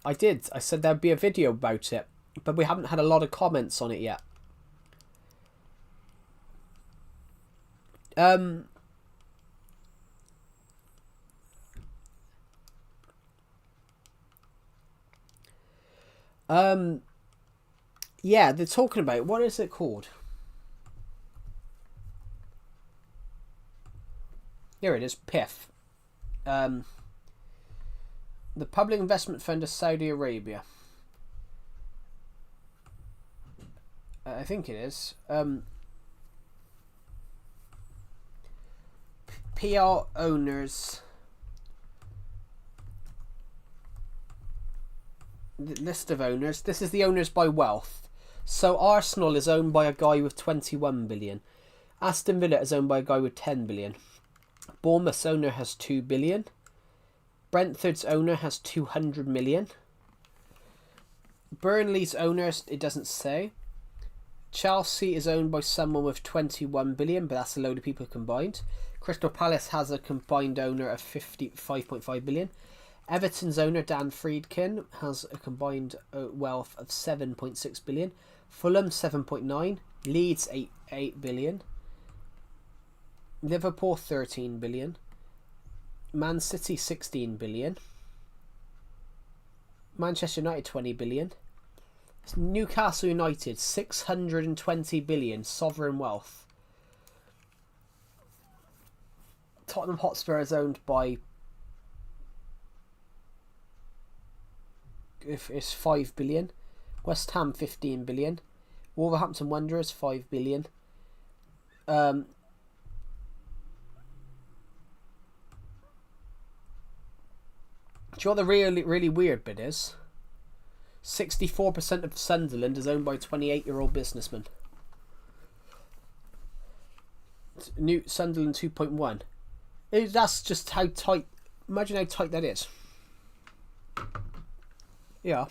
[SPEAKER 1] I said there'd be a video about it, but we haven't had a lot of comments on it yet. Yeah, they're talking about, what is it called? Here it is, PIF. The Public Investment Fund of Saudi Arabia. I think it is. PR owners. The list of owners. This is the owners by wealth. So Arsenal is owned by a guy with 21 billion. Aston Villa is owned by a guy with 10 billion. Bournemouth's owner has 2 billion. Brentford's owner has 200 million. Burnley's owner, it doesn't say. Chelsea is owned by someone with 21 billion, but that's a load of people combined. Crystal Palace has a combined owner of 5.5 billion. Everton's owner, Dan Friedkin, has a combined wealth of 7.6 billion. Fulham, 7.9. Leeds, 8 billion. Liverpool, 13 billion. Man City, 16 billion. Manchester United, 20 billion. Newcastle United, 620 billion sovereign wealth. Tottenham Hotspur is owned by it's 5 billion. West Ham, 15 billion. Wolverhampton Wanderers, 5 billion. Do you know what the really weird bit is? 64% of Sunderland is owned by a 28-year-old businessman. New Sunderland 2.1. That's just how tight. Imagine how tight that is. Yeah.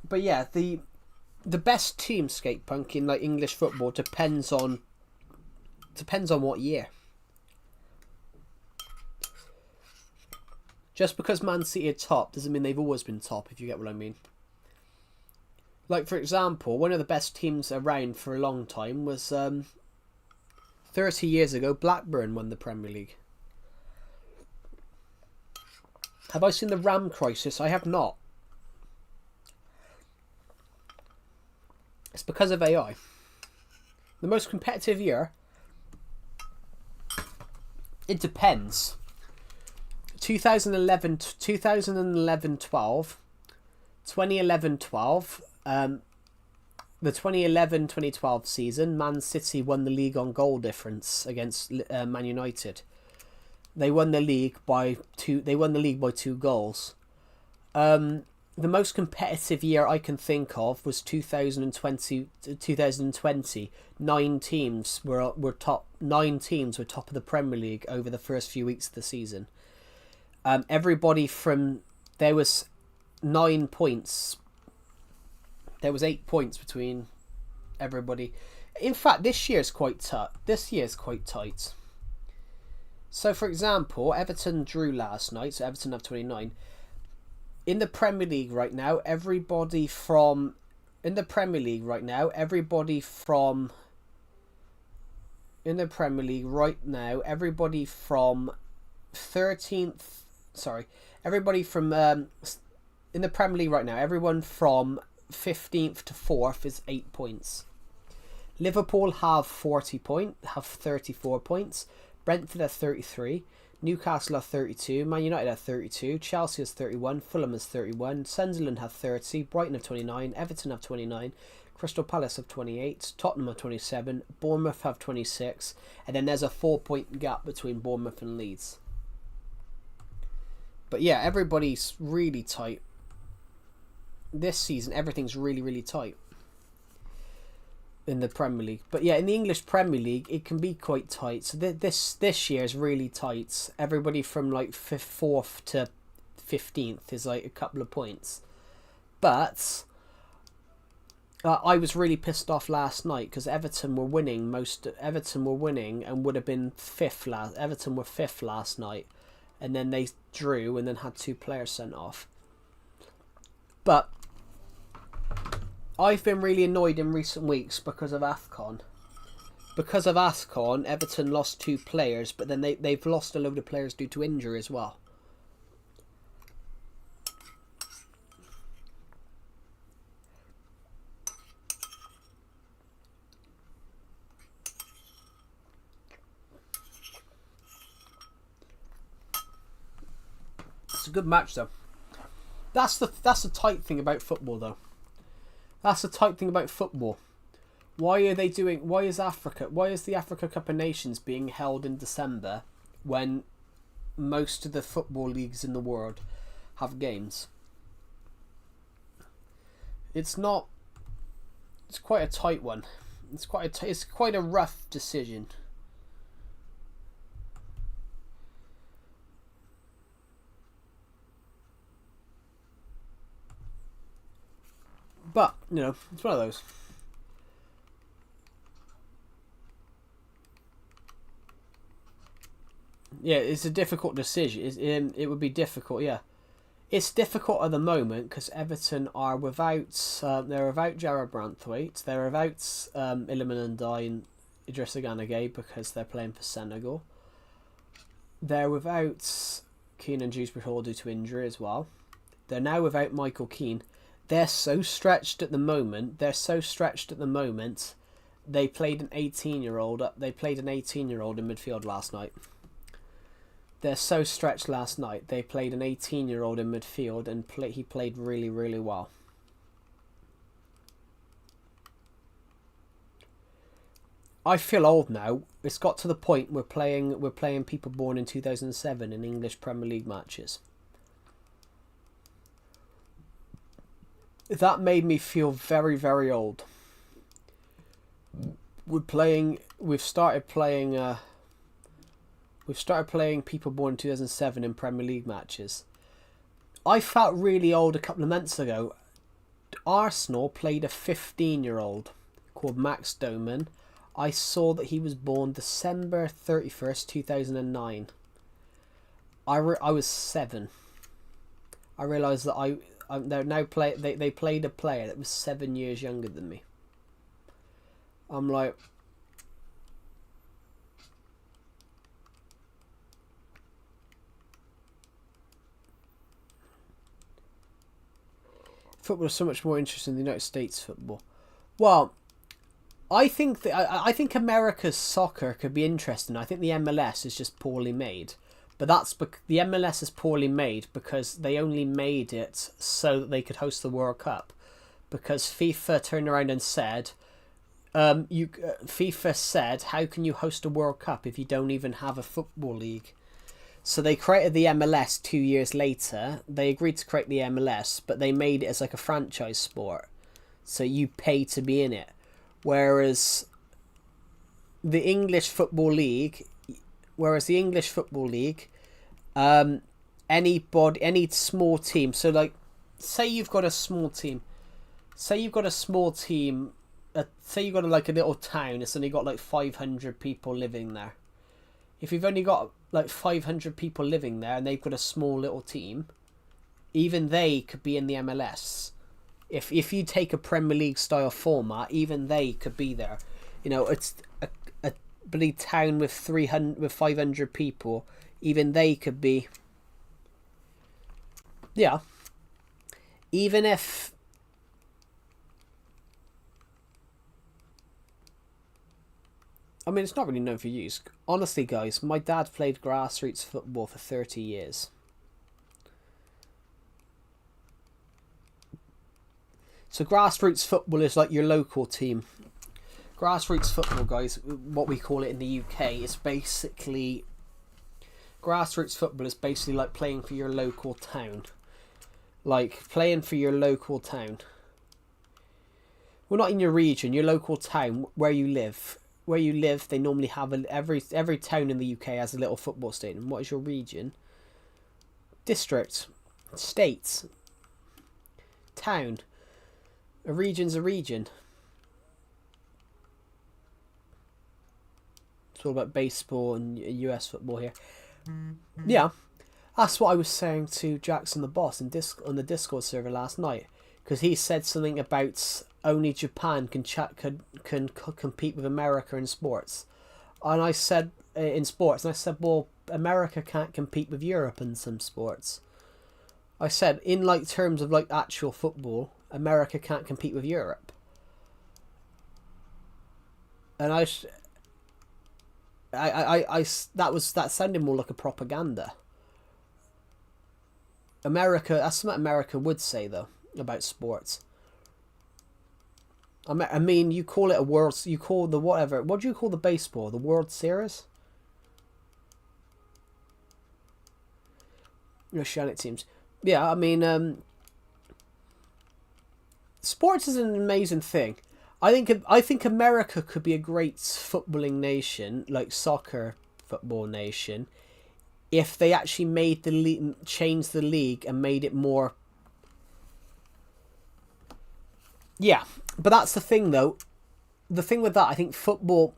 [SPEAKER 1] But yeah, the best team, Skate Punk, in like English football depends on what year. Just because Man City are top doesn't mean they've always been top, if you get what I mean. Like, for example, one of the best teams around for a long time was 30 years ago, Blackburn won the Premier League. Have I seen the Ram crisis? I have not. It's because of AI. The most competitive year? It depends. 2011 12, 2011 12, the 2011-2012 season, Man City won the league on goal difference against Man United. They won the league by 2 goals. The most competitive year I can think of was 2020. 9 teams were top of the Premier League over the first few weeks of the season. Everybody from there was 9 points. There was 8 points between everybody. In fact, this year's quite tight. So, for example, Everton drew last night, so Everton have 29. In the Premier League right now, everybody from 13th. Sorry, everybody from in the Premier League right now, everyone from 15th to 4th is 8 points. Liverpool have 34 points. Brentford have 33. Newcastle have 32. Man United have 32. Chelsea has 31. Fulham has 31. Sunderland have 30. Brighton have 29. Everton have 29. Crystal Palace have 28. Tottenham have 27. Bournemouth have 26. And then there's a 4-point gap between Bournemouth and Leeds. But yeah, everybody's really tight. This season, everything's really, really tight in the Premier League. But yeah, in the English Premier League, it can be quite tight. So this year is really tight. Everybody from like 4th to 15th is like a couple of points. But I was really pissed off last night because Everton were winning and would have been 5th last. Everton were 5th last night. And then they drew and then had 2 players sent off. But I've been really annoyed in recent weeks because of AFCON. Because of AFCON, Everton lost 2 players, but then they've lost a load of players due to injury as well. It's a good match though. That's the tight thing about football though. That's the tight thing about football. Why is the Africa Cup of Nations being held in December when most of the football leagues in the world have games? It's quite a tight one. It's quite a rough decision. But, it's one of those. Yeah, it's a difficult decision. It would be difficult, yeah. It's difficult at the moment because Everton are they're without Jarrad Branthwaite, they're without Iliman Ndiaye and Idrissa Gana Gueye because they're playing for Senegal. They're without Keenan Dewsbury-Hall due to injury as well. They're now without Michael Keane. They're so stretched at the moment. They played an 18-year-old. They played an 18-year-old in midfield last night. They're so stretched last night. They played an 18-year-old in midfield and he played really, really well. I feel old now. It's got to the point we're playing people born in 2007 in English Premier League matches. That made me feel very, very old. We've started playing people born in 2007 in Premier League matches. I felt really old a couple of months ago. Arsenal played a 15-year-old called Max Doman. I saw that he was born December 31st, 2009. I was 7. I realised that they played a player that was 7 years younger than me. I'm like, football is so much more interesting than the United States football. Well, I think America's soccer could be interesting. I think the MLS is just poorly made. But the MLS is poorly made because they only made it so that they could host the World Cup. Because FIFA turned around and said, FIFA said, how can you host a World Cup if you don't even have a football league? So they created the MLS 2 years later. They agreed to create the MLS, but they made it as like a franchise sport. So you pay to be in it. Whereas the English Football League, any small team, so like, say you've got a like a little town, it's only got like 500 people living there. If you've only got like 500 people living there and they've got a small little team, even they could be in the MLS. If you take a Premier League style format, even they could be there. It's a bloody town with 500 people. Even they could be. Yeah. Even if. I mean, it's not really known for use. Honestly, guys, my dad played grassroots football for 30 years. So grassroots football is like your local team. Grassroots football, guys, what we call it in the UK, is basically... Grassroots football is basically like playing for your local town. Like, playing for your local town. Well, not in your region, your local town, where you live. Where you live, they normally have... Every town in the UK has a little football stadium. What is your region? District. State. Town. A region's a region. It's all about baseball and US football here. Yeah, that's what I was saying to Jackson the boss on the Discord server last night, because he said something about only Japan can compete with America in sports, and I said well, America can't compete with Europe in some sports. I said in like terms of like actual football, America can't compete with Europe. And that sounded more like a propaganda. America, that's what America would say though about sports. I mean, you call it a World... You call the whatever... What do you call the baseball? The World Series? Oceanic teams. Yeah, I mean... sports is an amazing thing. I think America could be a great footballing nation, like soccer football nation, if they actually made the league, changed the league and made it more. Yeah, but that's the thing though. The thing with that, I think football,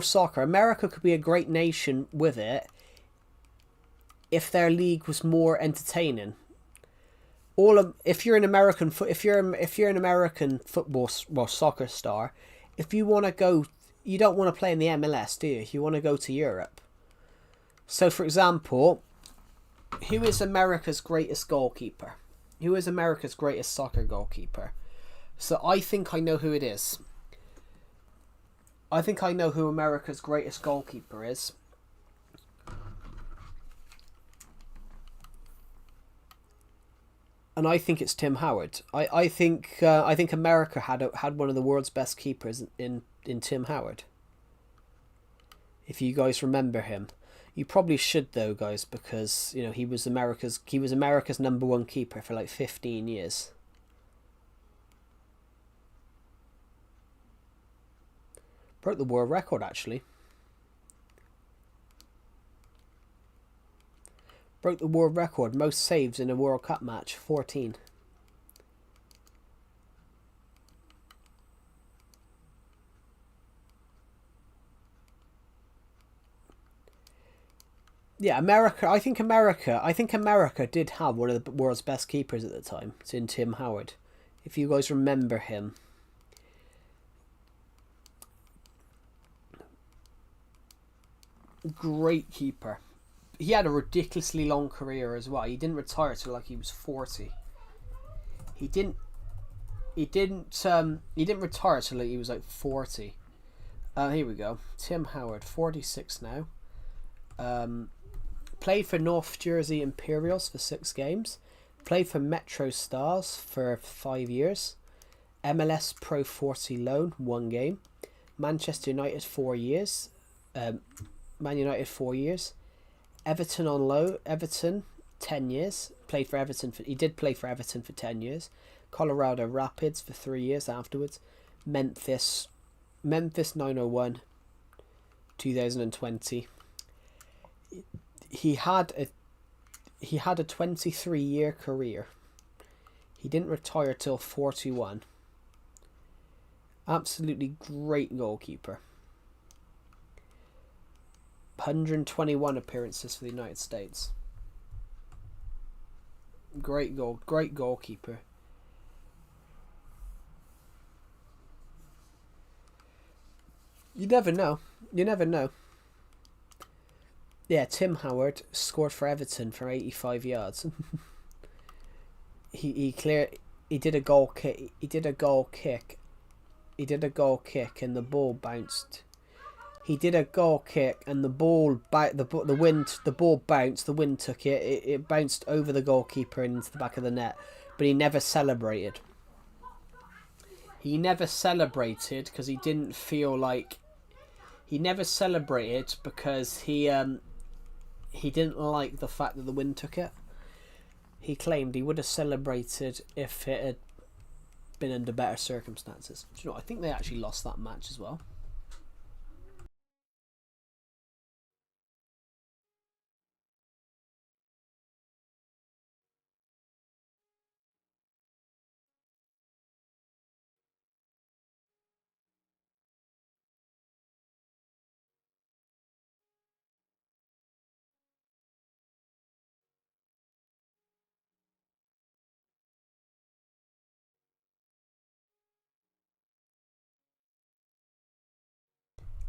[SPEAKER 1] soccer, America could be a great nation with it if their league was more entertaining. If you're an American football, well, soccer star, if you want to go, you don't want to play in the MLS, do you? You want to go to Europe. So, for example, who is America's greatest goalkeeper? Who is America's greatest soccer goalkeeper? So I think I know who it is. I think I know who America's greatest goalkeeper is. And I think it's Tim Howard. I think America had one of the world's best keepers in Tim Howard. If you guys remember him, you probably should though, guys, because you know he was America's #1 keeper for like 15 years. Broke the world record actually. Broke the world record, most saves in a World Cup match, 14. Yeah, America. I think America did have one of the world's best keepers at the time. It's in Tim Howard, if you guys remember him. Great keeper. He had a ridiculously long career as well. He didn't retire till like he was 40. He didn't retire till like he was like 40. Here we go. Tim Howard, 46 now. Played for North Jersey Imperials for 6 games. Played for Metro Stars for 5 years. MLS Pro 40 loan, 1 game. Manchester United 4 years. Man United 4 years. Everton on loan. Everton 10 years. Played for Everton. He did play for Everton for 10 years. Colorado Rapids for 3 years afterwards. Memphis 901. 2020. He had a 23-year career. He didn't retire till 41. Absolutely great goalkeeper. 121 appearances for the United States. Great goalkeeper. You never know. Yeah, Tim Howard scored for Everton for 85 yards. He did a goal kick. He did a goal kick and the ball bounced. He did a goal kick and the ball bounced. The wind took it. It bounced over the goalkeeper and into the back of the net. But he never celebrated. Because he didn't feel like. He never celebrated because he didn't like the fact that the wind took it. He claimed he would have celebrated if it had been under better circumstances. Do you know, I think they actually lost that match as well.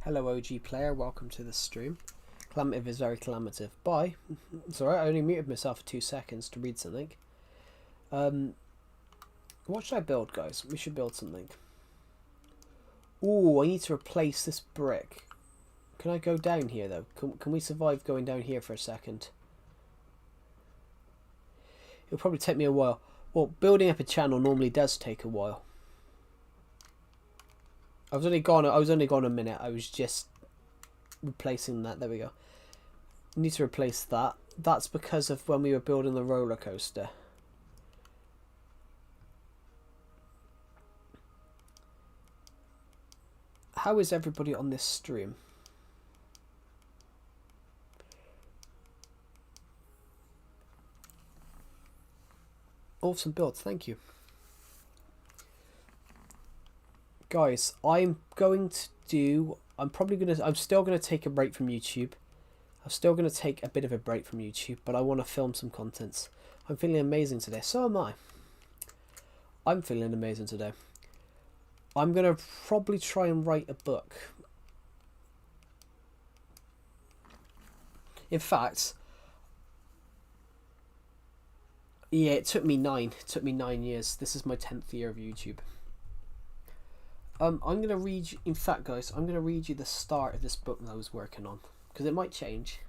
[SPEAKER 1] Hello OG player, welcome to the stream. Calamitив is very calamitив. Bye. It's alright, I only muted myself for 2 seconds to read something. What should I build, guys? We should build something. Ooh, I need to replace this brick. Can I go down here though? Can we survive going down here for a second? It'll probably take me a while. Well, building up a channel normally does take a while. I was only gone a minute. I was just replacing that. There we go. Need to replace that. That's because of when we were building the roller coaster. How is everybody on this stream? Awesome builds, thank you. Guys, I'm still gonna take a break from YouTube. I'm still gonna take a bit of a break from YouTube, but I want to film some contents. I'm feeling amazing today, so am I. I'm feeling amazing today. I'm gonna probably try and write a book. In fact, yeah, it took me 9 years. This is my 10th year of YouTube. I'm gonna read you, in fact, guys, I'm gonna read you the start of this book that I was working on, because it might change.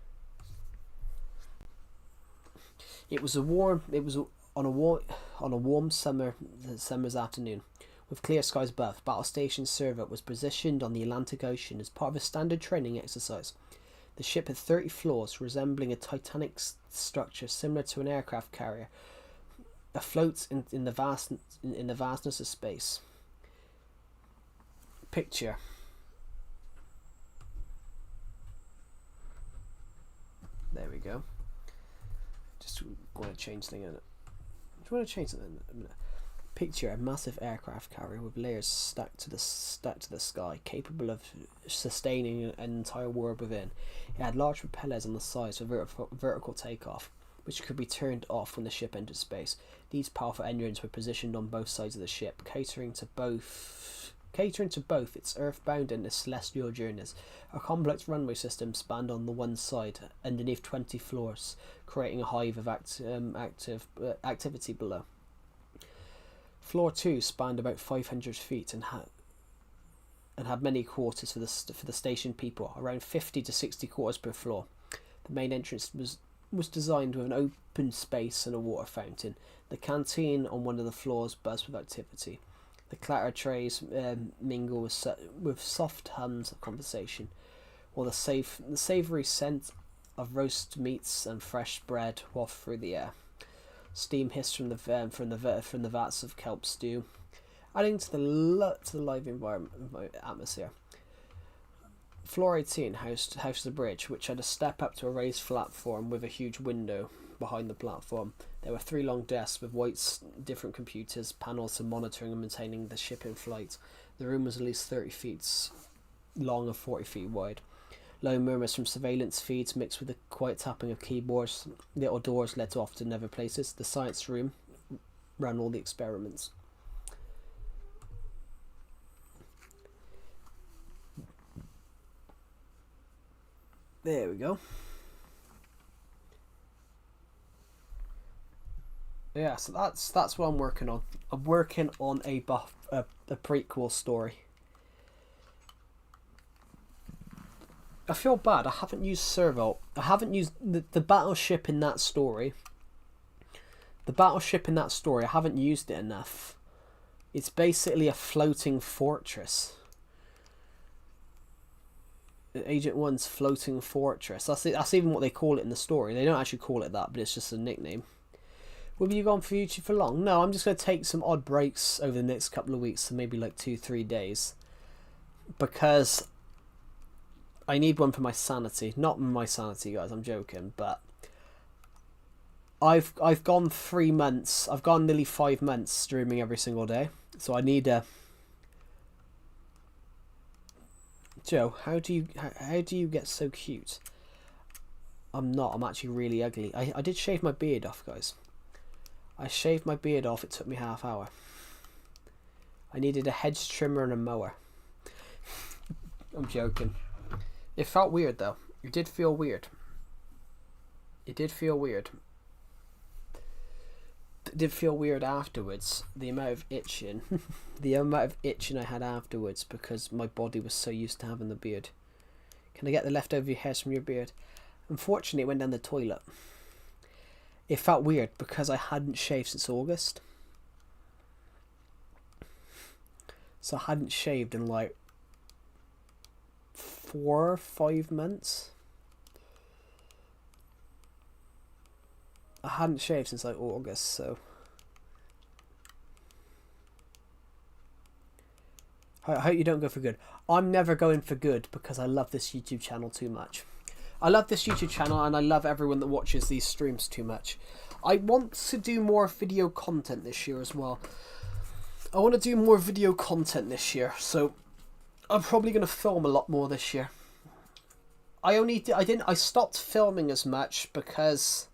[SPEAKER 1] It was on a warm summer's afternoon, with clear skies above. Battle Station Servet was positioned on the Atlantic Ocean as part of a standard training exercise. The ship had 30 floors, resembling a titanic structure similar to an aircraft carrier, afloat in the vastness of space. Picture. There we go. Just want to change things in it. Do you want to change something in a minute? Picture a massive aircraft carrier with layers stacked to the sky, capable of sustaining an entire world within. It had large propellers on the sides for vertical takeoff, which could be turned off when the ship entered space. These powerful engines were positioned on both sides of the ship, catering to both its earthbound and its celestial journeys. A complex runway system spanned on the one side, underneath 20 floors, creating a hive of activity below. Floor 2 spanned about 500 feet and had many quarters for the station people, around 50 to 60 quarters per floor. The main entrance was designed with an open space and a water fountain. The canteen on one of the floors buzzed with activity. The clatter trays mingle with soft hums of conversation, while the savoury scent of roast meats and fresh bread wafted through the air. Steam hissed from the vats of kelp stew, adding to the live atmosphere. Floor 18 housed the bridge, which had a step up to a raised platform with a huge window behind the platform. There were 3 long desks with different computers, panels for monitoring and maintaining the ship in flight. The room was at least 30 feet long and 40 feet wide. Low murmurs from surveillance feeds mixed with the quiet tapping of keyboards. Little doors led to often other places. The science room ran all the experiments. There we go. Yeah, so that's what I'm working on. I'm working on a prequel story. I feel bad. I haven't used Servo. I haven't used the battleship in that story. The battleship in that story, I haven't used it enough. It's basically a floating fortress. Agent 1's floating fortress. That's even what they call it in the story. They don't actually call it that, but it's just a nickname. Will you go on for YouTube for long? No, I'm just going to take some odd breaks over the next couple of weeks, so maybe like 2-3 days. Because I need one for my sanity. Not my sanity, guys, I'm joking, but I've gone 3 months. I've gone nearly 5 months streaming every single day. So I need a... Joe, how do you get so cute? I'm not. I'm actually really ugly. I did shave my beard off, guys. I shaved my beard off. It took me half hour. I needed a hedge trimmer and a mower. I'm joking. It felt weird though. It did feel weird. It did feel weird. It did feel weird afterwards. The amount of itching. The amount of itching I had afterwards because my body was so used to having the beard. Can I get the leftover hairs from your beard? Unfortunately, it went down the toilet. It felt weird because I hadn't shaved since August. So I hadn't shaved in like 4 or 5 months. I hadn't shaved since like August, so I hope you don't go for good. I'm never going for good because I love this YouTube channel too much. I love this YouTube channel and I love everyone that watches these streams too much. I want to do more video content this year as well. I want to do more video content this year, so I'm probably going to film a lot more this year. I stopped filming as much because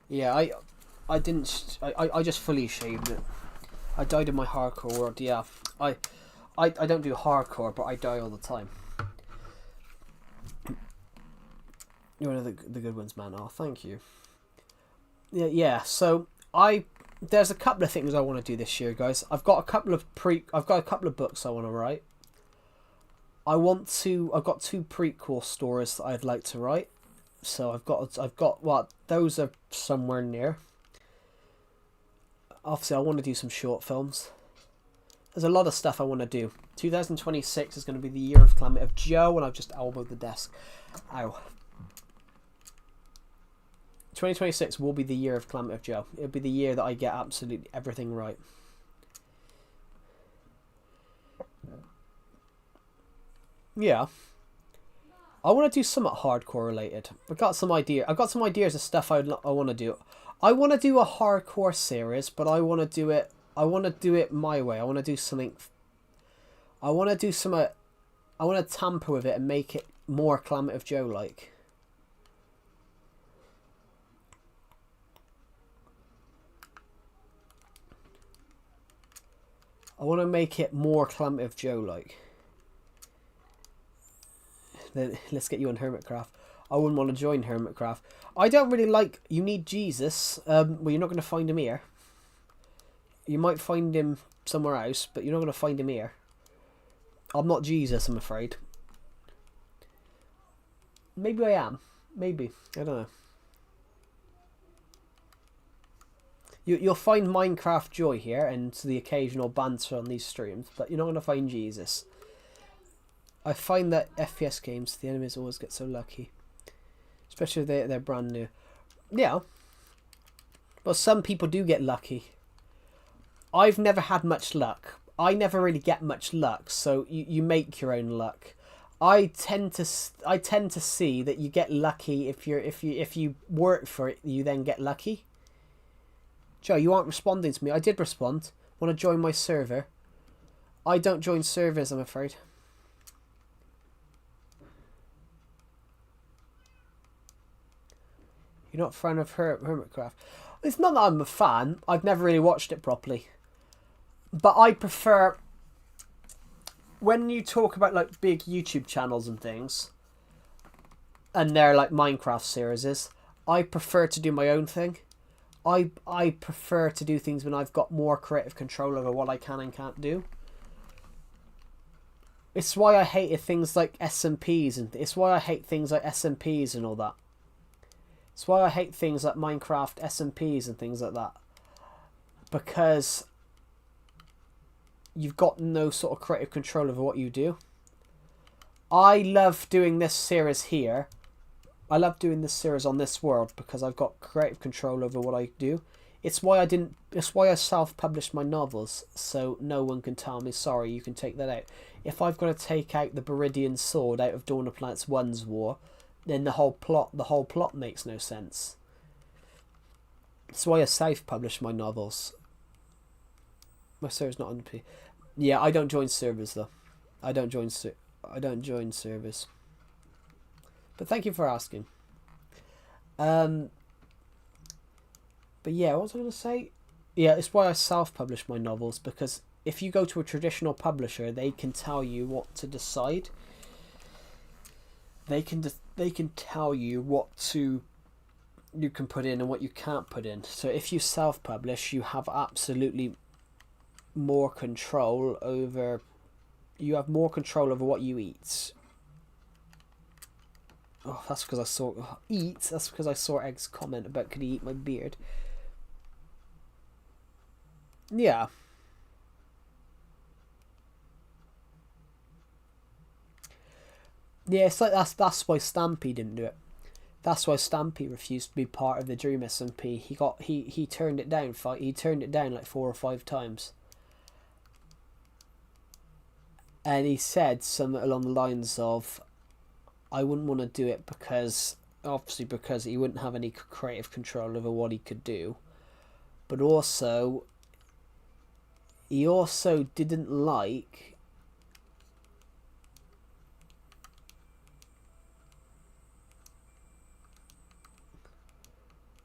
[SPEAKER 1] yeah, I just fully shaved it. I died in my hardcore world, yeah. I don't do hardcore, but I die all the time. You're one of the good ones, man. Oh, thank you. Yeah. So there's a couple of things I want to do this year, guys. I've got a couple of books I want to write. I've got 2 prequel stories that I'd like to write. So I've got those are somewhere near. Obviously, I want to do some short films. There's a lot of stuff I want to do. 2026 is going to be the year of Climate of Joe, and I've just elbowed the desk. Ow. 2026 will be the year of Climate of Joe. It'll be the year that I get absolutely everything right. Yeah. I want to do something hardcore related. I've got some ideas of stuff I want to do. I want to do a hardcore series, but I want to do it my way. I want to do something. I want to tamper with it and make it more Climate of Joe like. I want to make it more Climate of Joe like. Then let's get you on Hermitcraft. I wouldn't want to join Hermitcraft. I don't really like You Need Jesus. Well, you're not going to find him here. You might find him somewhere else, but you're not going to find him here. I'm not Jesus, I'm afraid. Maybe I am. Maybe. I don't know. You'll find Minecraft Joy here and the occasional banter on these streams, but you're not going to find Jesus. I find that FPS games, the enemies always get so lucky. Especially if they're brand new. Yeah. Well, some people do get lucky. I've never had much luck. I never really get much luck, so you make your own luck. I tend to see that you get lucky if you work for it, you then get lucky. Joe, you aren't responding to me. I did respond. Want to join my server? I don't join servers, I'm afraid. You're not a fan of Hermitcraft. It's not that I'm a fan. I've never really watched it properly. But I prefer... When you talk about like big YouTube channels and things, and they're like Minecraft series, I prefer to do my own thing. I prefer to do things when I've got more creative control over what I can and can't do. It's why I hated things like SMPs, and it's why I hate things like SMPs and all that. It's why I hate things like Minecraft SMPs and things like that. Because you've got no sort of creative control over what you do. I love doing this series here. I love doing this series on this world because I've got creative control over what I do. It's why I self-published my novels, so no one can tell me, sorry, you can take that out. If I've got to take out the Beridian Sword out of Dawn of Planets 1's war, then the whole plot makes no sense. That's why I self-publish my novels. My server's not on P. Yeah, I don't join servers though. I don't join servers. But thank you for asking. But yeah, what was I going to say? Yeah, it's why I self-publish my novels, because if you go to a traditional publisher, they can tell you what to decide. They can tell you what you can put in and what you can't put in. So if you self-publish, you have absolutely more control over. You have more control over what you eat. Oh, that's because I saw That's because I saw Egg's comment about could he eat my beard. Yeah. Yeah, it's like that's why Stampy didn't do it. That's why Stampy refused to be part of the Dream SMP. He turned it down. He turned it down like 4 or 5 times, and he said something along the lines of, "I wouldn't want to do it because obviously because he wouldn't have any creative control over what he could do, but also he also didn't like."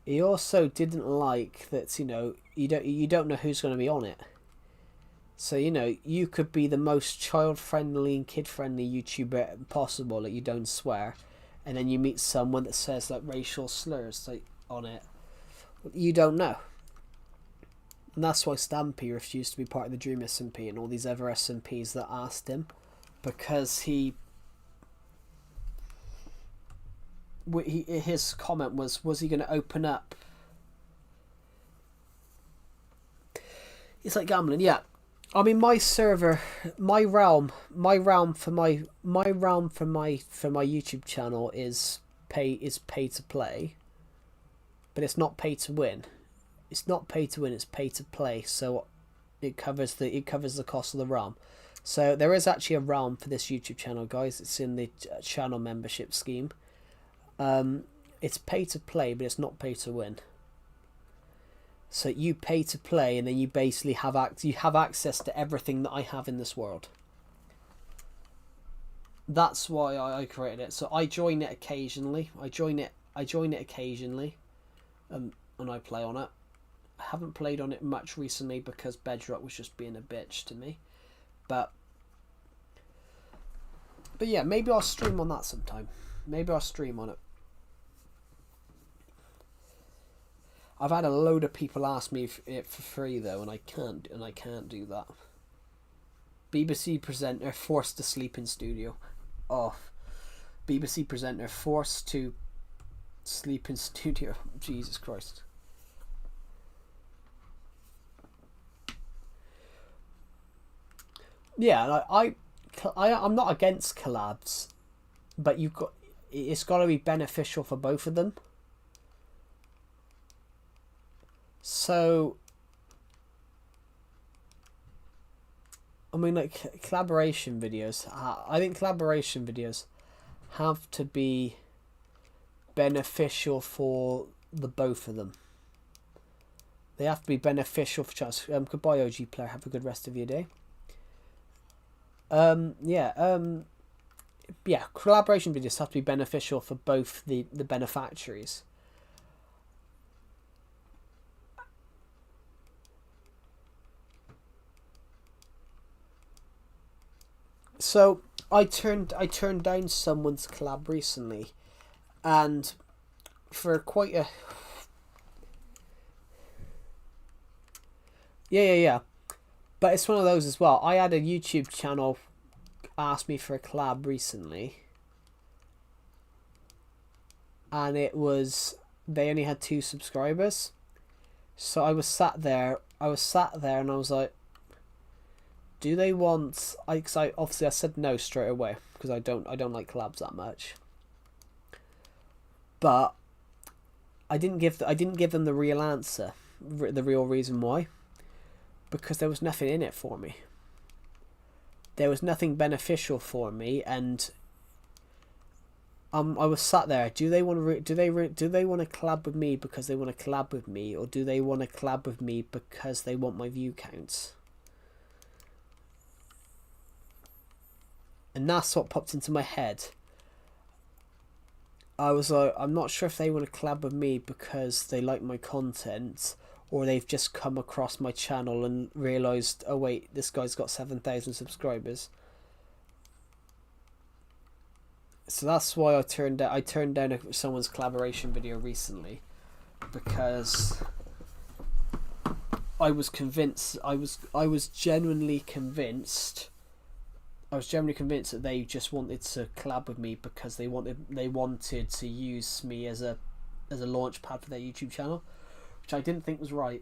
[SPEAKER 1] He also didn't like that, you don't know who's going to be on it. So, you could be the most child-friendly and kid-friendly YouTuber possible, like you don't swear, and then you meet someone that says like racial slurs like on it. You don't know. And that's why Stampy refused to be part of the Dream SMP and all these other SMPs that asked him, because his comment was he going to open up? It's like gambling, yeah. I mean, my server, my realm for my YouTube channel is pay to play, but it's not pay to win. It's not pay to win. It's pay to play. So it covers the cost of the realm. So there is actually a realm for this YouTube channel, guys. It's in the channel membership scheme. It's pay to play, but it's not pay to win. So you pay to play, and then you basically have access to everything that I have in this world. That's why I created it. So I join it occasionally. I join it occasionally, and I play on it. I haven't played on it much recently because Bedrock was just being a bitch to me. But yeah, maybe I'll stream on that sometime. Maybe I'll stream on it. I've had a load of people ask me it for free though, and I can't do that. BBC presenter forced to sleep in studio. Oh, BBC presenter forced to sleep in studio. Jesus Christ. Yeah, I'm not against collabs, but it's got to be beneficial for both of them. So, I mean, like collaboration videos. I think collaboration videos have to be beneficial for the both of them. They have to be beneficial for chance. Goodbye, OG player. Have a good rest of your day. Yeah. Collaboration videos have to be beneficial for both the beneficiaries. So I turned down someone's collab recently, and for quite a yeah. But it's one of those as well. I had a YouTube channel ask me for a collab recently, and they only had 2 subscribers. So I was sat there and I was like, do they want? Cause I obviously I said no straight away because I don't like collabs that much. But I didn't give them the real answer, the real reason why. Because there was nothing in it for me. There was nothing beneficial for me, and I was sat there. Do they want to collab with me because they want to collab with me, or do they want to collab with me because they want my view counts? And that's what popped into my head. I was like, I'm not sure if they want to collab with me because they like my content, or they've just come across my channel and realised, oh wait, this guy's got 7,000 subscribers. So that's why I turned down someone's collaboration video recently, because I was convinced. I was genuinely convinced. I was genuinely convinced that they just wanted to collab with me because they wanted to use me as a launch pad for their YouTube channel, which I didn't think was right.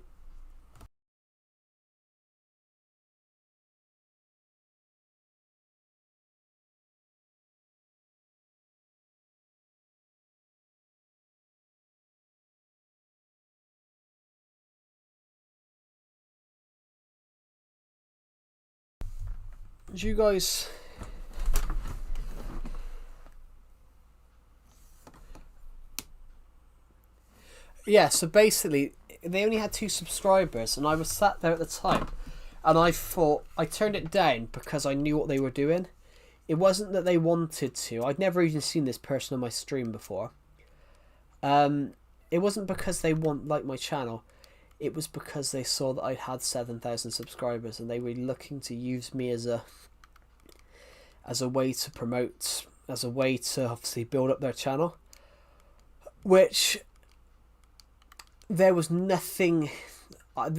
[SPEAKER 1] Do you guys... Yeah, so basically, they only had 2 subscribers, and I was sat there at the time, and I thought, I turned it down because I knew what they were doing. It wasn't that they wanted to. I'd never even seen this person on my stream before. It wasn't because they liked my channel. It was because they saw that I had 7,000 subscribers, and they were looking to use me as a way to promote, as a way to obviously build up their channel, which there was nothing. I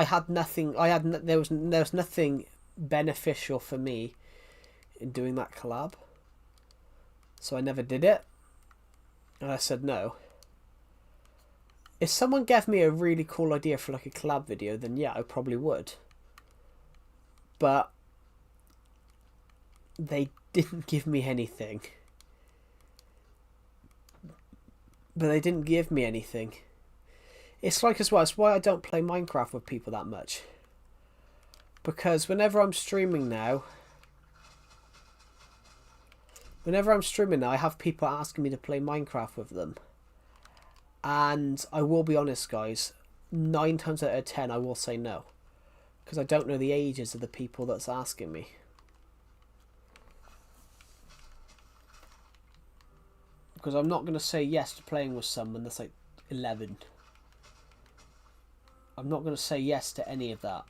[SPEAKER 1] had nothing. There was nothing beneficial for me in doing that collab, so I never did it, and I said no. If someone gave me a really cool idea for like a collab video, then yeah, I probably would. But they didn't give me anything. It's like, as well, it's why I don't play Minecraft with people that much. Because whenever I'm streaming now, I have people asking me to play Minecraft with them. And I will be honest, guys, 9 times out of 10 I will say no. Because I don't know the ages of the people that's asking me. Because I'm not going to say yes to playing with someone that's like 11. I'm not going to say yes to any of that.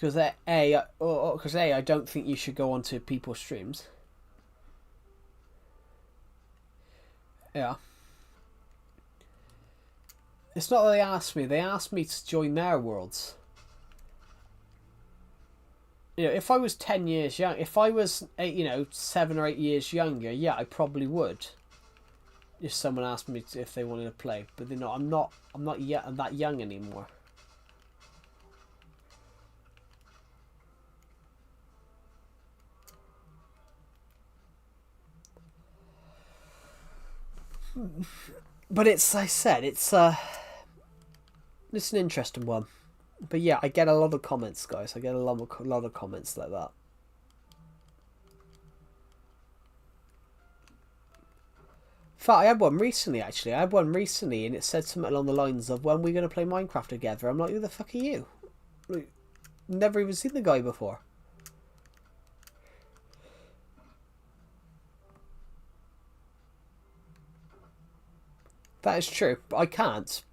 [SPEAKER 1] Because I don't think you should go onto people's streams. Yeah. It's not that they asked me. They asked me to join their worlds. You know, if I was 10 years young, if I was 7 or 8 years younger, yeah, I probably would. If someone asked me if they wanted to play, but I'm not yet that young anymore. But it's an interesting one. But yeah, I get a lot of comments, guys. I get a lot of comments like that. In fact, I had one recently, actually. And it said something along the lines of, when are we going to play Minecraft together? I'm like, who the fuck are you? Like, never even seen the guy before. That is true, but I can't.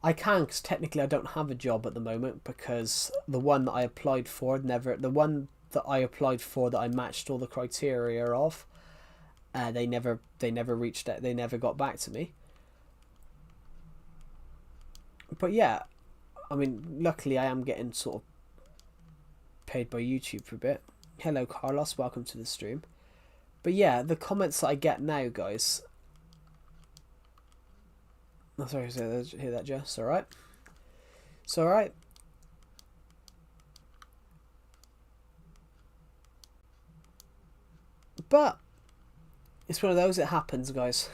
[SPEAKER 1] I can because technically I don't have a job at the moment, because the one that I applied for that I matched all the criteria of, they never reached out. They never got back to me. But yeah, I mean, luckily I am getting sort of paid by YouTube for a bit. Hello, Carlos. Welcome to the stream. But yeah, the comments that I get now, guys. Oh, sorry, hear that, Joe? It's alright. It's alright. But it's one of those, it happens, guys.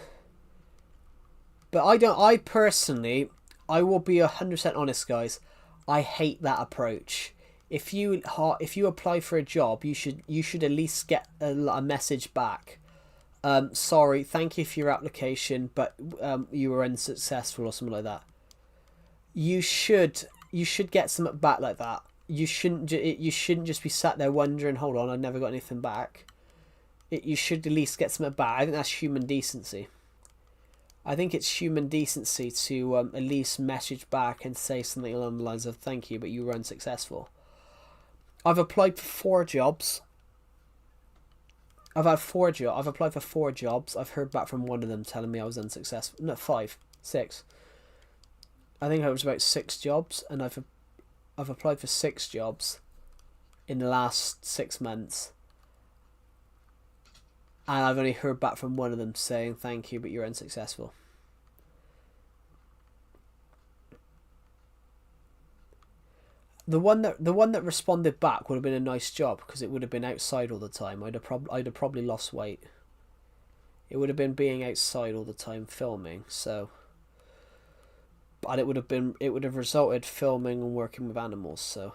[SPEAKER 1] But I personally, I will be 100% honest, guys. I hate that approach. If you apply for a job, you should at least get a message back. Sorry, thank you for your application, but you were unsuccessful, or something like that. You should get something back like that. You shouldn't just be sat there wondering, hold on, I never got anything back. You should at least get something back. I think that's human decency. I think it's human decency to at least message back and say something along the lines of, thank you, but you were unsuccessful. I've applied for 4 jobs. I've applied for 4 jobs. I've heard back from one of them telling me I was unsuccessful. No, 5, 6. I think it was about 6 jobs, and I've applied for 6 jobs in the last 6 months. And I've only heard back from one of them saying, thank you, but you're unsuccessful. The one that responded back would have been a nice job because it would have been outside all the time. I'd have probably lost weight. It would have been being outside all the time filming. So, but it would have resulted filming and working with animals. So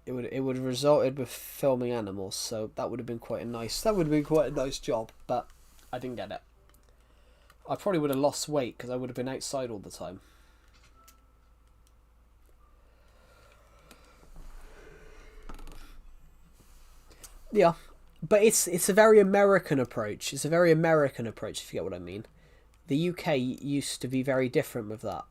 [SPEAKER 1] it would have resulted with filming animals. So that would have been quite a nice job. But I didn't get it. I probably would have lost weight because I would have been outside all the time. Yeah, but it's a very American approach. It's a very American approach, if you get what I mean. The UK used to be very different with that.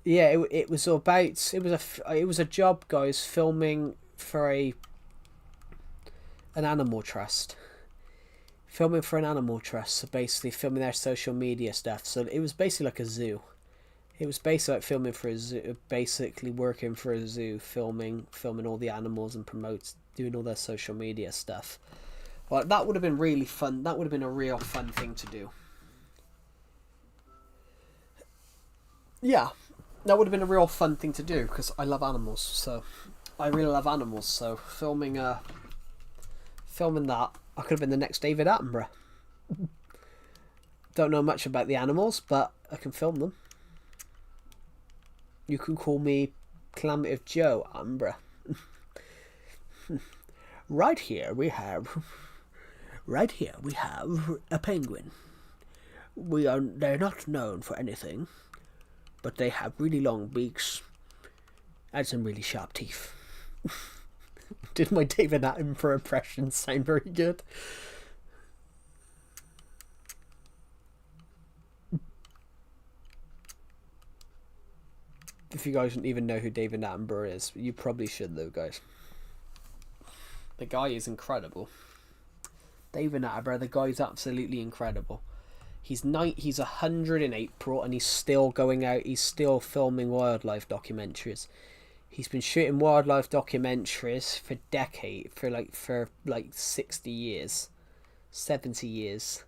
[SPEAKER 1] Yeah, it was about it was a job, guys, filming for an animal trust. Filming for an animal trust, so basically filming their social media stuff. So it was basically like a zoo. It was basically like filming for a zoo, basically working for a zoo, filming all the animals and doing all their social media stuff. Well, that would have been really fun. That would have been a real fun thing to do. Yeah, that would have been a real fun thing to do because I love animals. So I really love animals. So filming that, I could have been the next David Attenborough. Don't know much about the animals, but I can film them. You can call me Calamity Joe Attenborough. Right here we have a penguin. They're not known for anything, but they have really long beaks and some really sharp teeth. Did my David Attenborough impression sound very good? If you guys don't even know who David Attenborough is, you probably should though, guys. The guy is incredible. David Attenborough, the guy's absolutely incredible. He's 100 in April and he's still going out, he's still filming wildlife documentaries. He's been shooting wildlife documentaries for for 60 years, 70 years.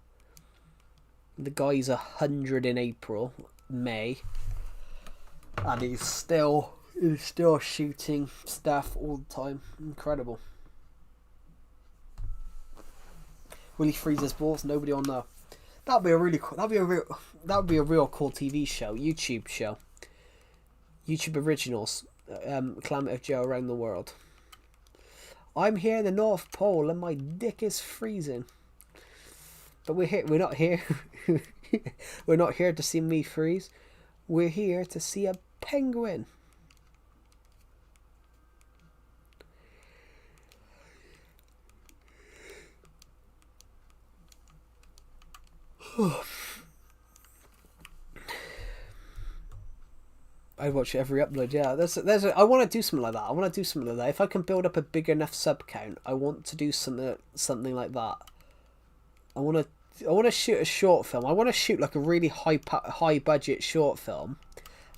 [SPEAKER 1] The guy's 100 in April, May, and he's still shooting stuff all the time. Incredible. Will he freeze his balls? Nobody will know. That'd be a real cool TV show, YouTube show. YouTube originals. Calamity of Joe around the world. I'm here in the North Pole and my dick is freezing. But we're not here. We're not here to see me freeze. We're here to see a penguin. I watch every upload. Yeah, I want to do something like that. If I can build up a big enough sub count, I want to do something like that. I want to shoot a short film. I want to shoot like a really high budget short film,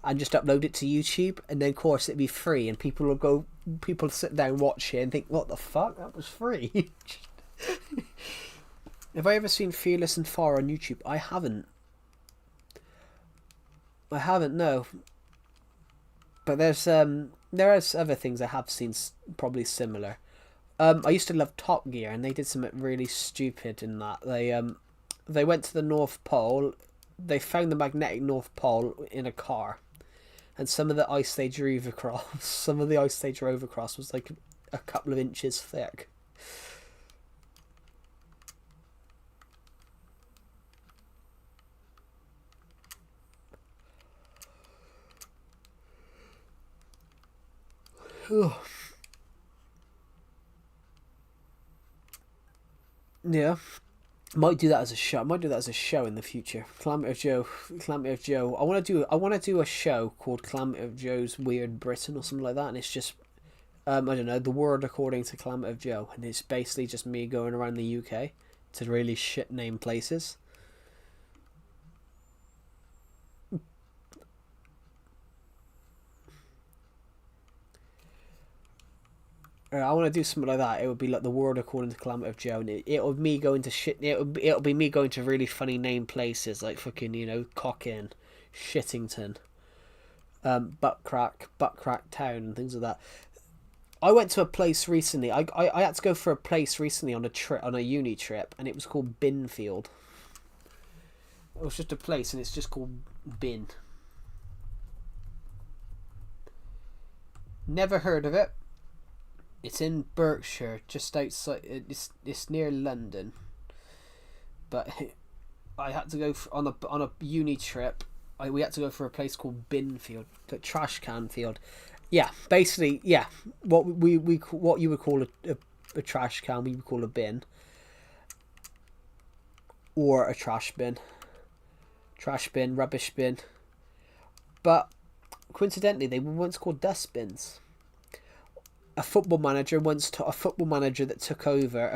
[SPEAKER 1] and just upload it to YouTube, and then of course it'd be free, and people sit down, watch it, and think, "What the fuck? That was free." Have I ever seen Fearless and Far on YouTube? I haven't. No. But there are other things I have seen probably similar. I used to love Top Gear, and they did something really stupid in that. They went to the North Pole. They found the magnetic North Pole in a car, and some of the ice they drove across was like a couple of inches thick. Yeah, might do that as a show. In the future. Calamity of Joe. I want to do a show called Calamity of Joe's Weird Britain or something like that, and it's just I don't know, the world according to Calamity of Joe, and it's basically just me going around the UK to really shit name places. I want to do something like that. It would be like the world according to Calamity of Joe, and it'll be me going to shit. It'll be me going to really funny named places like fucking Cockin, Shittington, Butt Crack Town, and things like that. I went to a place recently. I had to go for a place recently on a uni trip, and it was called Binfield. It was just a place, and it's just called Bin. Never heard of it. It's in Berkshire, just outside. It's near London. But I had to go on a uni trip. We had to go for a place called Binfield, the trash can field. Yeah, basically, yeah. What you would call a trash can, we would call a bin, or a trash bin, rubbish bin. But coincidentally, they were once called dustbins. A football manager that took over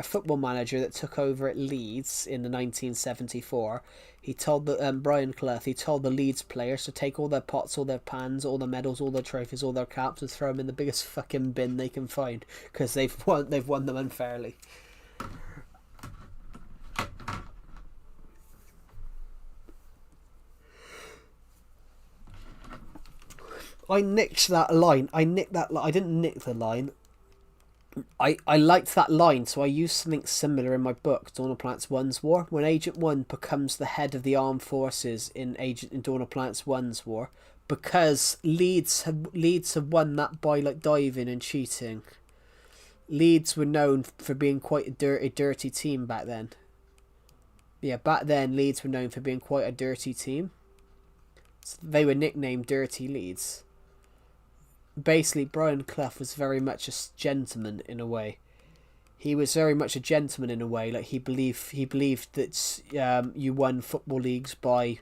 [SPEAKER 1] at Leeds in the 1974. He told Brian Clough. He told the Leeds players to take all their pots, all their pans, all their medals, all their trophies, all their caps, and throw them in the biggest fucking bin they can find because they've won them unfairly. I nicked that line. I didn't nick the line. I liked that line, so I used something similar in my book, Dawn of Planets 1's War. When Agent 1 becomes the head of the armed forces in Dawn of Planets 1's War, because Leeds have won that by like diving and cheating. Leeds were known for being quite a dirty team back then. Yeah, back then Leeds were known for being quite a dirty team. So they were nicknamed Dirty Leeds. Basically, Brian Clough was very much a gentleman in a way. He was very much a gentleman in a way. Like he believed that you won football leagues by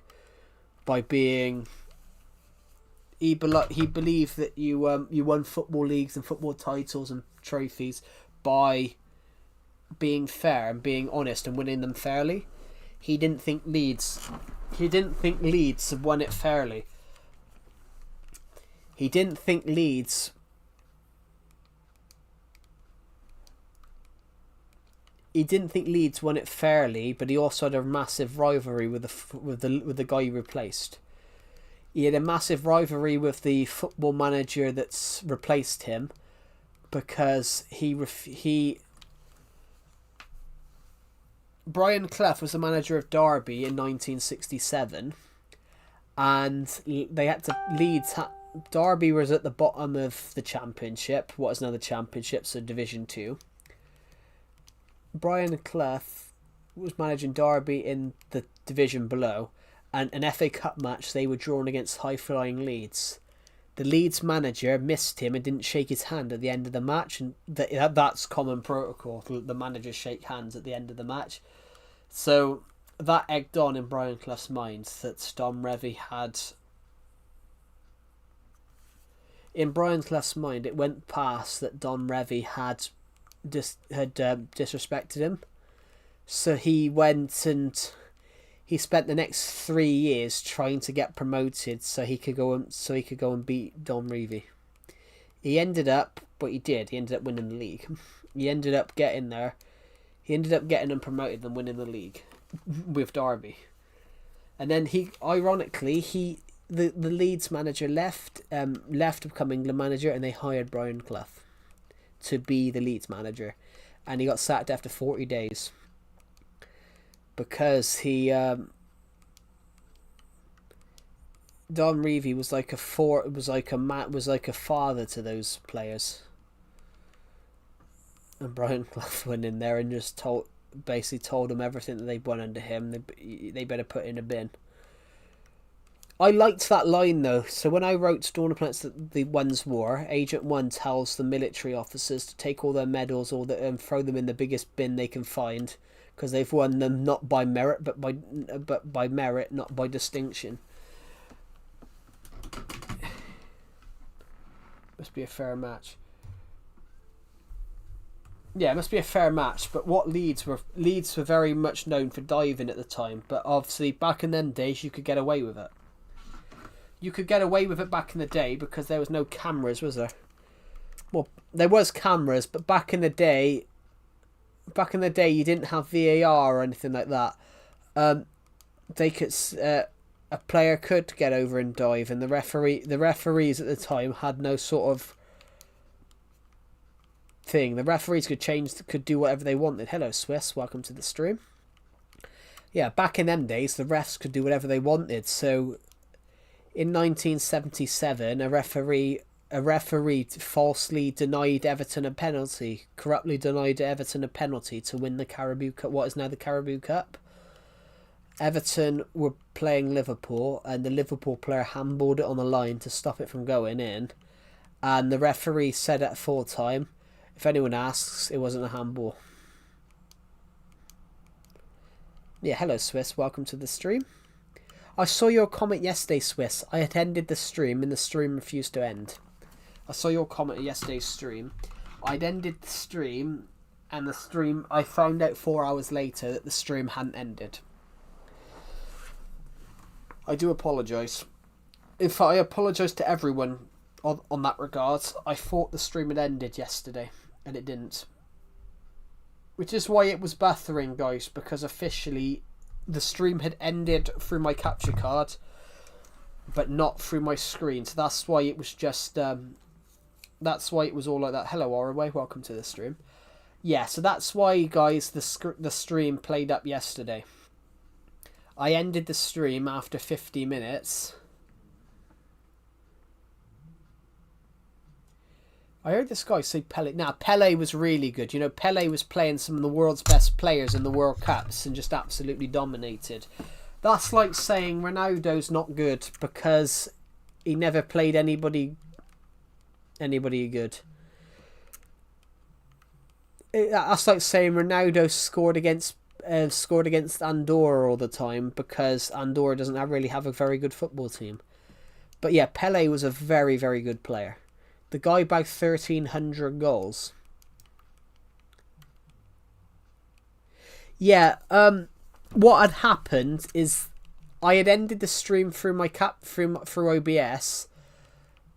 [SPEAKER 1] being. He believed that you won football leagues and football titles and trophies by being fair and being honest and winning them fairly. He didn't think Leeds had won it fairly. He didn't think Leeds won it fairly, but he also had a massive rivalry with the guy he replaced. He had a massive rivalry with the football manager that's replaced him because Brian Clough was the manager of Derby in 1967, and Derby was at the bottom of the championship. What is now the championship, so Division 2. Brian Clough was managing Derby in the division below, and an FA Cup match they were drawn against high-flying Leeds. The Leeds manager missed him and didn't shake his hand at the end of the match, and that's common protocol. The managers shake hands at the end of the match. So that egged on in Brian Clough's mind that Don Revie had... In Brian Clough's mind, it went past that Don Revie had disrespected him. So he went and he spent the next 3 years trying to get promoted so he could go and beat Don Revie. He ended up winning the league. He ended up getting there. He ended up getting them promoted and winning the league with Derby. And then the Leeds manager left becoming the manager, and they hired Brian Clough to be the Leeds manager, and he got sacked after 40 days because Don Revie was like a father to those players, and Brian Clough went in there and just told them everything that they'd won under him. They better put in a bin. I liked that line though. So when I wrote Dawn of Planets the One's War, Agent 1 tells the military officers to take all their medals and throw them in the biggest bin they can find because they've won them not by merit but by merit, not by distinction. Must be a fair match. Yeah, it must be a fair match. But what Leeds were very much known for diving at the time. But obviously back in them days you could get away with it. You could get away with it back in the day because there was no cameras, was there? Well, there was cameras, but back in the day, you didn't have VAR or anything like that. They could a player could get over and dive, and the referees at the time had no sort of thing. The referees could do whatever they wanted. Hello, Swiss. Welcome to the stream. Yeah, back in them days, the refs could do whatever they wanted. So, in 1977, a referee falsely denied Everton a penalty, corruptly denied Everton a penalty to win the Carabao Cup, what is now the Carabao Cup. Everton were playing Liverpool, and the Liverpool player handballed it on the line to stop it from going in. And the referee said at full time, if anyone asks, it wasn't a handball. Yeah, hello Swiss, welcome to the stream. I saw your comment yesterday, Swiss. I had ended the stream and the stream refused to end. I saw your comment at yesterday's stream. I'd ended the stream, and I found out 4 hours later that the stream hadn't ended. I do apologise. I apologise to everyone on that regard. I thought the stream had ended yesterday, and it didn't. Which is why it was buffering, guys, because officially the stream had ended through my capture card, but not through my screen. So that's why it was just... that's why it was all like that. Hello, Oraway. Welcome to the stream. Yeah, so that's why, guys, the stream played up yesterday. I ended the stream after 50 minutes. I heard this guy say Pele. Now, Pele was really good. You know, Pele was playing some of the world's best players in the World Cups and just absolutely dominated. That's like saying Ronaldo's not good because he never played anybody good. That's like saying Ronaldo scored against Andorra all the time because Andorra doesn't really have a very good football team. But yeah, Pele was a very, very good player. The guy bagged 1,300 goals. Yeah, what had happened is I had ended the stream through my through OBS,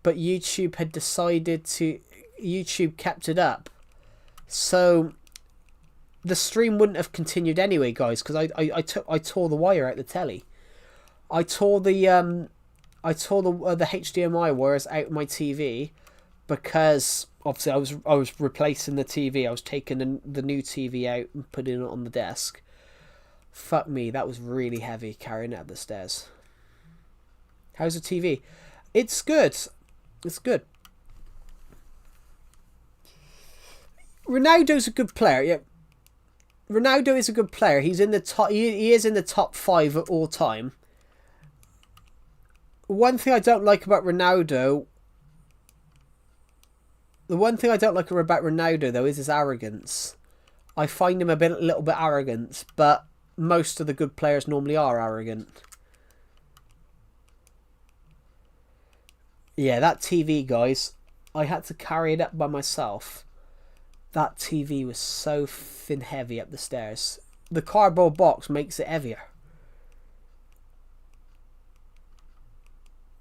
[SPEAKER 1] but YouTube had decided to... YouTube kept it up. So the stream wouldn't have continued anyway, guys, because I tore the wire out the telly. I tore the HDMI wires out my TV because obviously I was replacing the TV. I was taking the new TV out and putting it on the desk. Fuck me, that was really heavy carrying it up the stairs. How's the TV? It's good. It's good. Ronaldo's a good player. Yeah, Ronaldo is a good player. He's in the top. He is in the top 5 at all time. One thing I don't like about Ronaldo. The one thing I don't like about Ronaldo though is his arrogance. I find him a little bit arrogant, but most of the good players normally are arrogant. Yeah, that TV, guys. I had to carry it up by myself. That TV was so thin heavy up the stairs. The cardboard box makes it heavier.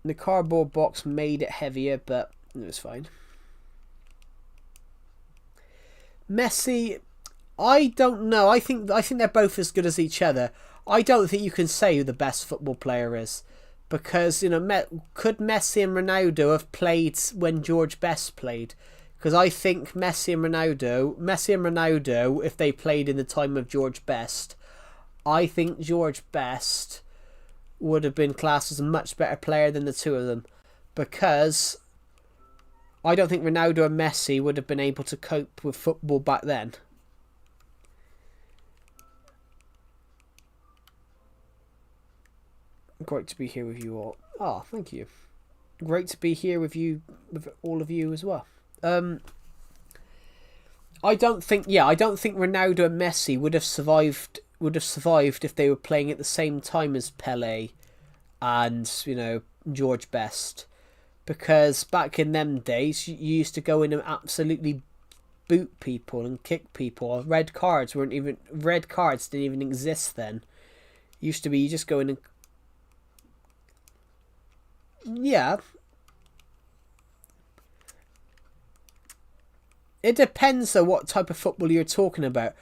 [SPEAKER 1] The cardboard box made it heavier, but it was fine. Messi, I don't know. I think they're both as good as each other. I don't think you can say who the best football player is. Because, you know, could Messi and Ronaldo have played when George Best played? Because I think Messi and Ronaldo, if they played in the time of George Best, I think George Best would have been classed as a much better player than the two of them. Because I don't think Ronaldo and Messi would have been able to cope with football back then. Great to be here with you all. Ah, thank you. Great to be here with you, with all of you as well. I don't think Ronaldo and Messi would have survived if they were playing at the same time as Pele and, you know, George Best. Because back in them days, you used to go in and absolutely boot people and kick people. Red cards didn't even exist then. It used to be you just go in and... Yeah. It depends on what type of football you're talking about.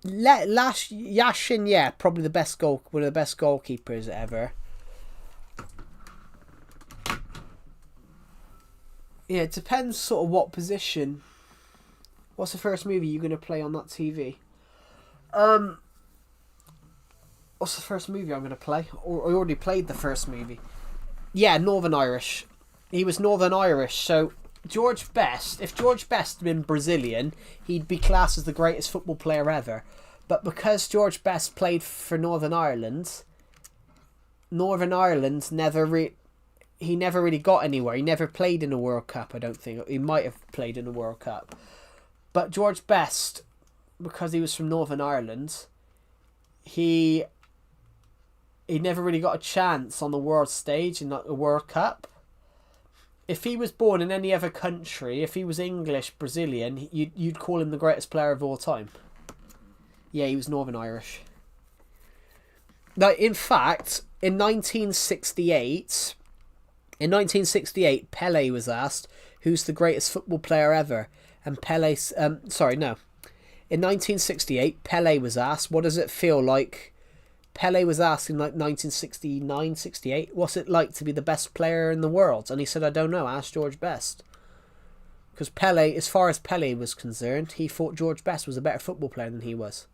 [SPEAKER 1] Yashin, yeah, probably one of the best goalkeepers ever. Yeah, it depends sort of what position. What's the first movie you're gonna play on that TV? What's the first movie I'm gonna play? Or I already played the first movie. Yeah, Northern Irish. He was Northern Irish, so George Best. If George Best had been Brazilian, he'd be classed as the greatest football player ever. But because George Best played for Northern Ireland he never really got anywhere. He never played in a World Cup, I don't think. He might have played in a World Cup. But George Best, because he was from Northern Ireland, he never really got a chance on the world stage in the World Cup. If he was born in any other country, if he was English, Brazilian, you'd call him the greatest player of all time. Yeah, he was Northern Irish. Now, in fact, in 1968, Pele was asked who's the greatest football player ever, and Pele. In 1968, Pele was asked, "What does it feel like?" Pele was asked in like 1969, 68, "What's it like to be the best player in the world?" And he said, "I don't know. Ask George Best." Because Pele, as far as Pele was concerned, he thought George Best was a better football player than he was.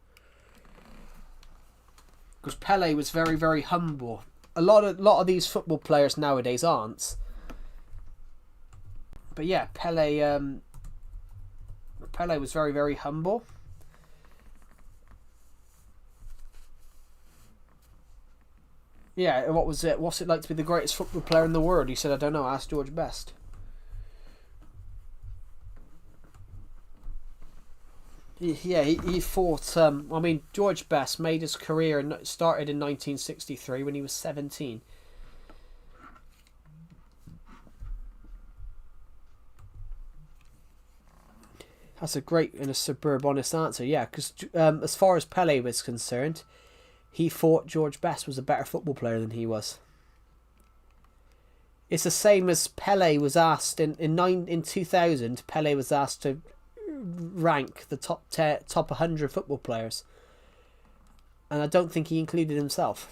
[SPEAKER 1] Because Pele was very, very humble. A lot of these football players nowadays aren't. But yeah, Pele was very, very humble. Yeah, what was it? What's it like to be the greatest football player in the world? He said, "I don't know. Ask George Best." He fought. George Best made his career and started in 1963 when he was 17. That's a great and a superb, honest answer. Yeah, because as far as Pele was concerned, he thought George Best was a better football player than he was. It's the same as Pele was asked in 2000. Pele was asked to rank the top 100 football players, and I don't think he included himself.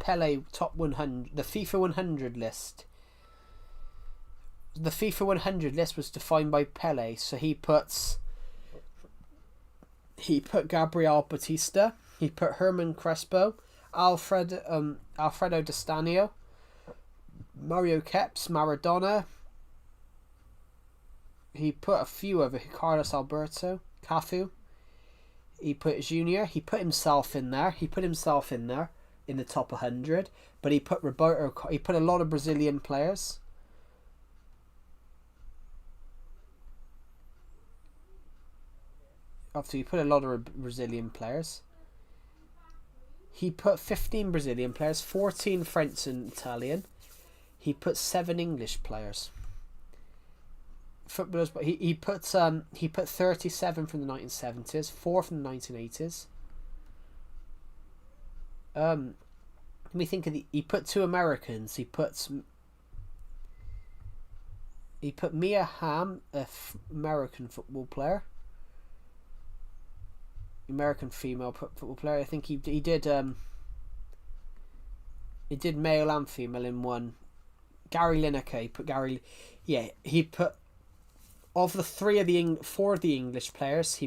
[SPEAKER 1] Pele top 100, the FIFA 100 list. The FIFA 100 list was defined by Pele, so he put Gabriel Batista, he put Herman Crespo, Alfredo Di Stanio, Mario Kempes, Maradona. He put a few over Carlos Alberto, Cafu. He put Junior. He put himself in there. In the top 100. But he put Roberto. He put a lot of Brazilian players. Obviously, he put a lot of Brazilian players. He put 15 Brazilian players, 14 French and Italian. He put 7 English players. Footballers, but he put 37 from the 1970s, 4 from the 1980s. Let me think of he put 2 Americans. He put Mia Hamm, American football player. American female football player. I think he did male and female in one. Gary Lineker. He put of the 4 of the English players.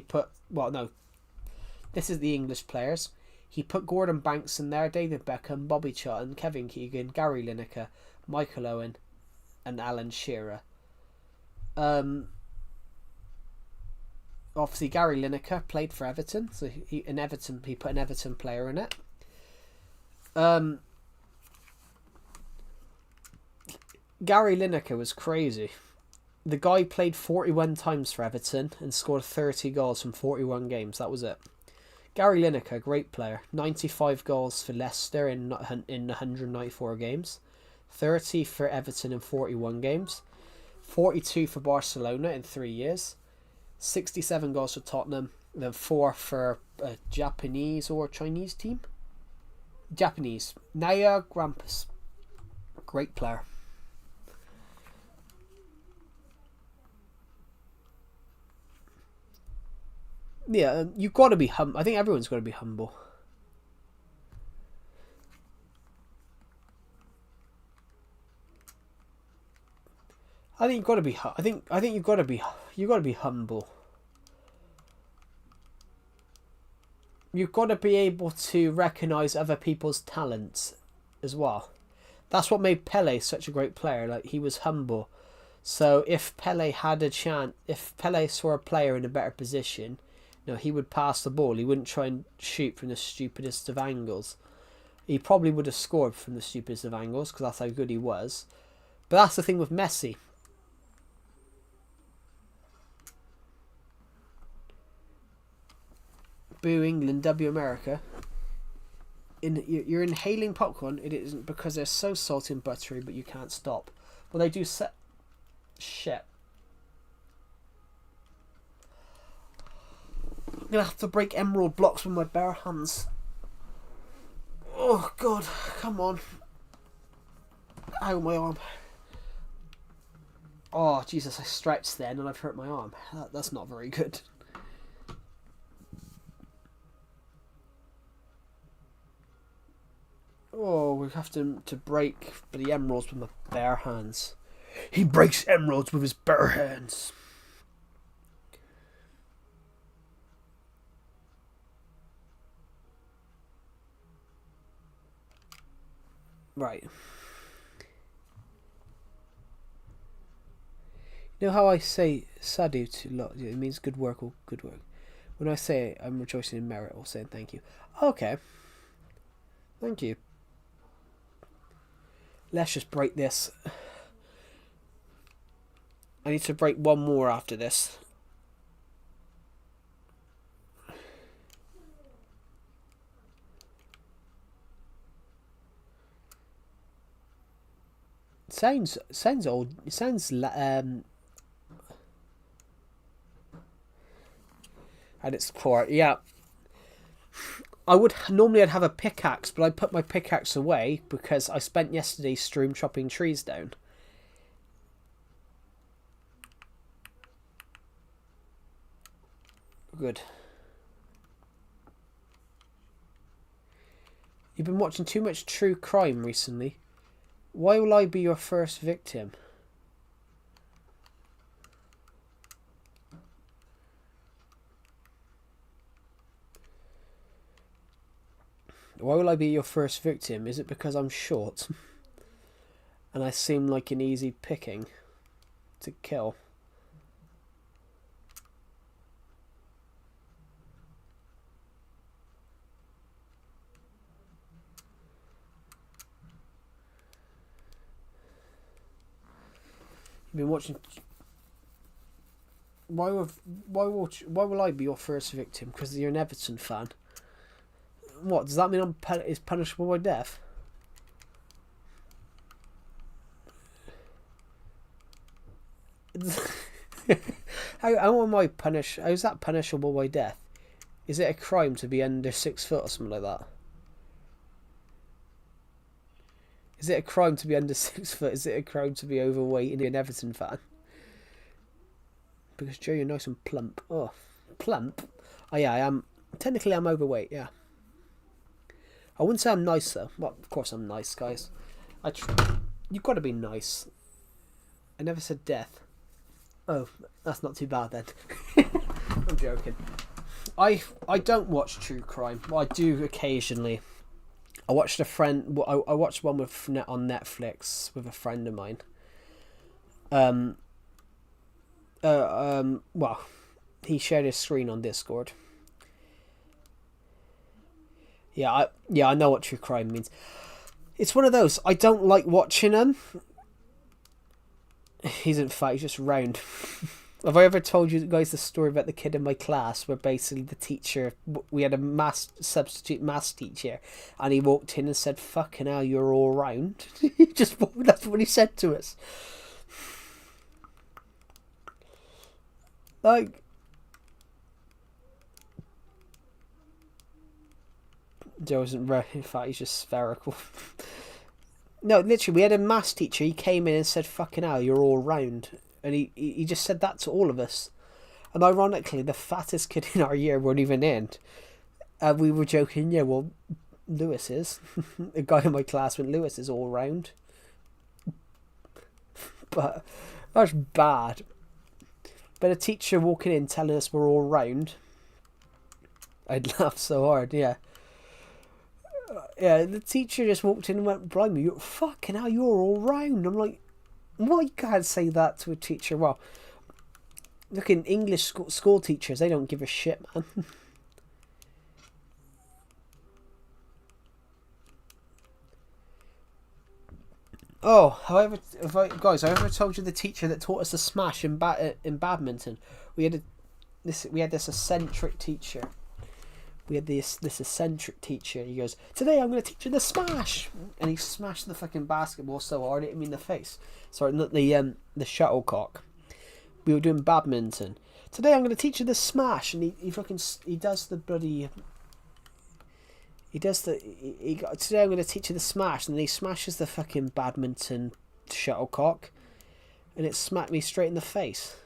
[SPEAKER 1] This is the English players. He put Gordon Banks in there, David Beckham, Bobby Charlton, Kevin Keegan, Gary Lineker, Michael Owen, and Alan Shearer. Obviously, Gary Lineker played for Everton, so he put an Everton player in it. Gary Lineker was crazy. The guy played 41 times for Everton and scored 30 goals from 41 games. That was it. Gary Lineker, great player. 95 goals for Leicester in 194 games. 30 for Everton in 41 games. 42 for Barcelona in 3 years. 67 goals for Tottenham. Then 4 for a Japanese or Chinese team. Japanese. Naya Grampus. Great player. Yeah, you've got to be humble. I think everyone's got to be humble. I think you've got to be. I think you've got to be. You've got to be humble. You've got to be able to recognize other people's talents as well. That's what made Pele such a great player. Like, he was humble. So if Pele had a chance, if Pele saw a player in a better position, he would pass the ball. He wouldn't try and shoot from the stupidest of angles. He probably would have scored from the stupidest of angles because that's how good he was. But that's the thing with Messi. Boo England, W America. You're inhaling popcorn. It isn't because they're so salty and buttery, but you can't stop. Well, they do set. Shit. I'm gonna have to break emerald blocks with my bare hands. Oh God, come on. Ow, my arm. Oh Jesus, I stretched then and I've hurt my arm. That's not very good. Oh, we have to break the emeralds with my bare hands. He breaks emeralds with his bare hands. Right. You know how I say sadhu to lot? It means good work or good work. When I say I'm rejoicing in merit or saying thank you. Okay. Thank you. Let's just break this. I need to break one more after this. Sounds old. It sounds at its core. Yeah. I'd have a pickaxe, but I put my pickaxe away because I spent yesterday's stream chopping trees down. Good. You've been watching too much true crime recently. Why will I be your first victim? Why will I be your first victim? Is it because I'm short? And I seem like an easy picking to kill? You've been watching. Why will I be your first victim? Because you're an Everton fan. What does that mean? Is punishable by death? How am I punished? How is that punishable by death? Is it a crime to be under 6 foot or something like that? Is it a crime to be under 6 foot? Is it a crime to be overweight and be an Everton fan? Because Joe, you're nice and plump. Oh, plump? Oh yeah, I am. Technically, I'm overweight. Yeah. I wouldn't say I'm nice though. Well, of course I'm nice, guys. You've got to be nice. I never said death. Oh, that's not too bad then. I'm joking. I don't watch true crime. Well, I do occasionally. I watched I watched one on Netflix with a friend of mine. Well, he shared his screen on Discord. Yeah, I know what true crime means. It's one of those. I don't like watching them. He isn't fat. He's just round. Have I ever told you guys the story about the kid in my class where basically the teacher, we had a substitute maths teacher, and he walked in and said, "Fucking hell, you're all round." That's what he said to us. Like, Joe isn't very fat, he's just spherical. No, literally, we had a maths teacher. He came in and said, "Fucking hell, you're all round," and he just said that to all of us. And ironically, the fattest kid in our year weren't even in. And we were joking, yeah, well, Lewis is. A guy in my class went, Lewis is all round. But that's bad. But a teacher walking in telling us we're all round, I'd laugh so hard, yeah. Yeah, the teacher just walked in and went, "Blimey, you're fucking hell, you're all round." I'm like, why you can't say that to a teacher? Well, look, in English school teachers, they don't give a shit, man. Oh, guys, I ever told you the teacher that taught us to smash in badminton? We had this eccentric teacher. We had this eccentric teacher. He goes, "Today I'm going to teach you the smash," and he smashed the fucking basketball so hard it hit me in the face. Sorry, not the shuttlecock. We were doing badminton. "Today I'm going to teach you the smash," and he does the bloody. Today I'm going to teach you the smash, and then he smashes the fucking badminton shuttlecock, and it smacked me straight in the face.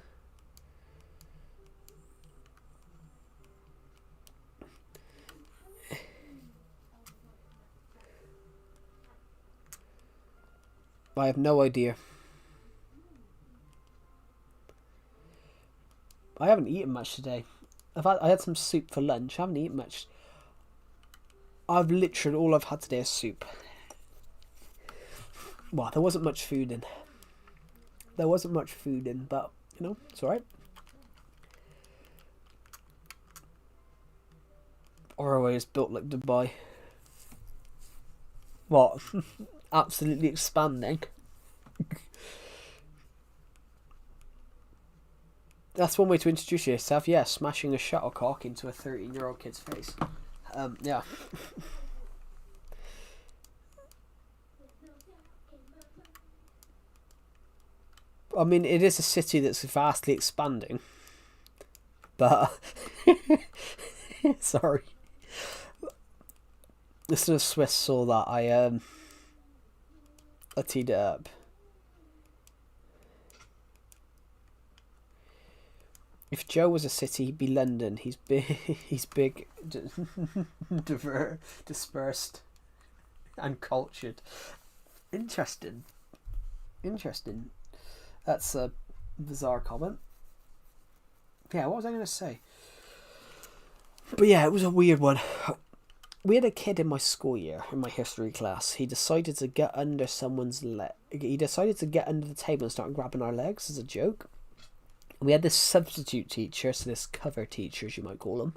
[SPEAKER 1] I have no idea. I haven't eaten much today. I had some soup for lunch. I haven't eaten much. I've literally, all I've had today is soup. Well, there wasn't much food in. But, you know, it's alright. Orway is built like Dubai. What? Absolutely expanding. That's one way to introduce yourself. Yeah, smashing a shuttlecock into a 13-year-old kid's face. Yeah. I mean, it is a city that's vastly expanding. But... sorry. Listen to Swiss saw that. I teed it up. If Joe was a city, he'd be London. He's big. He's big, dispersed, and cultured. Interesting. That's a bizarre comment. Yeah, what was I going to say? But yeah, it was a weird one. We had a kid in my school year, in my history class. He decided to get under someone's leg. He decided to get under the table and start grabbing our legs as a joke. We had this substitute teacher, so this cover teacher, as you might call him.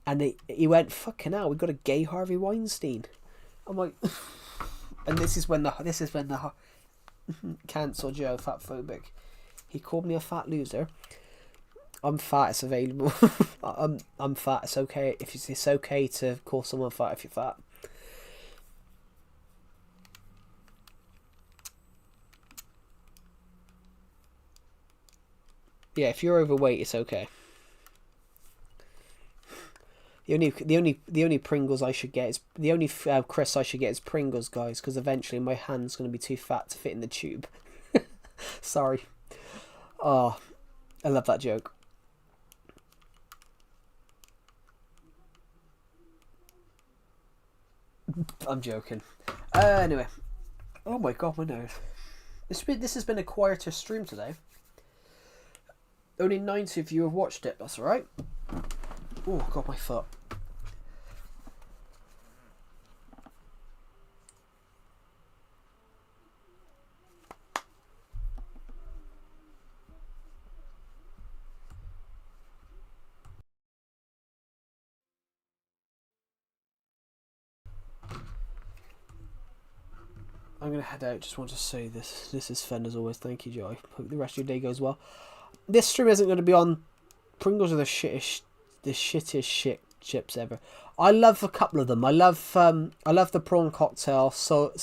[SPEAKER 1] And he went, "Fucking hell, we got a gay Harvey Weinstein." I'm like, and this is when the cancel Joe, fat phobic. He called me a fat loser. I'm fat. It's available. I'm fat. It's okay. It's okay to call someone fat if you're fat. Yeah, if you're overweight, it's okay. The only Pringles I should get is the only Chris I should get is Pringles, guys, because eventually my hand's gonna be too fat to fit in the tube. Sorry. Oh, I love that joke. I'm joking. Anyway. Oh my god, my nose. This has been a quieter stream today. Only 90 of you have watched it, that's alright. Oh, God, my foot. I'm going to head out. Just want to say this. This is fun as always. Thank you, Joy. Hope the rest of your day goes well. This stream isn't going to be on. Pringles are the shittiest shit chips ever. I love a couple of them. I love the prawn cocktail, salt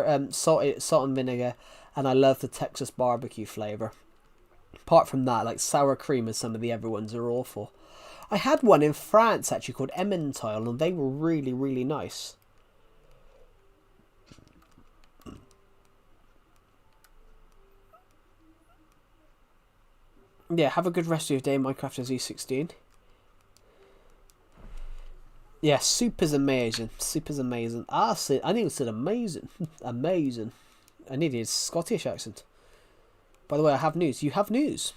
[SPEAKER 1] and vinegar, and I love the Texas barbecue flavor. Apart from that, like sour cream and some of the other ones are awful. I had one in France actually called Emmentail, and they were really, really nice. Yeah, have a good rest of your day, Minecraft as E16. Yeah, Super's amazing. Super's amazing. I think it said amazing. Amazing. I needed a Scottish accent. By the way, I have news. You have news.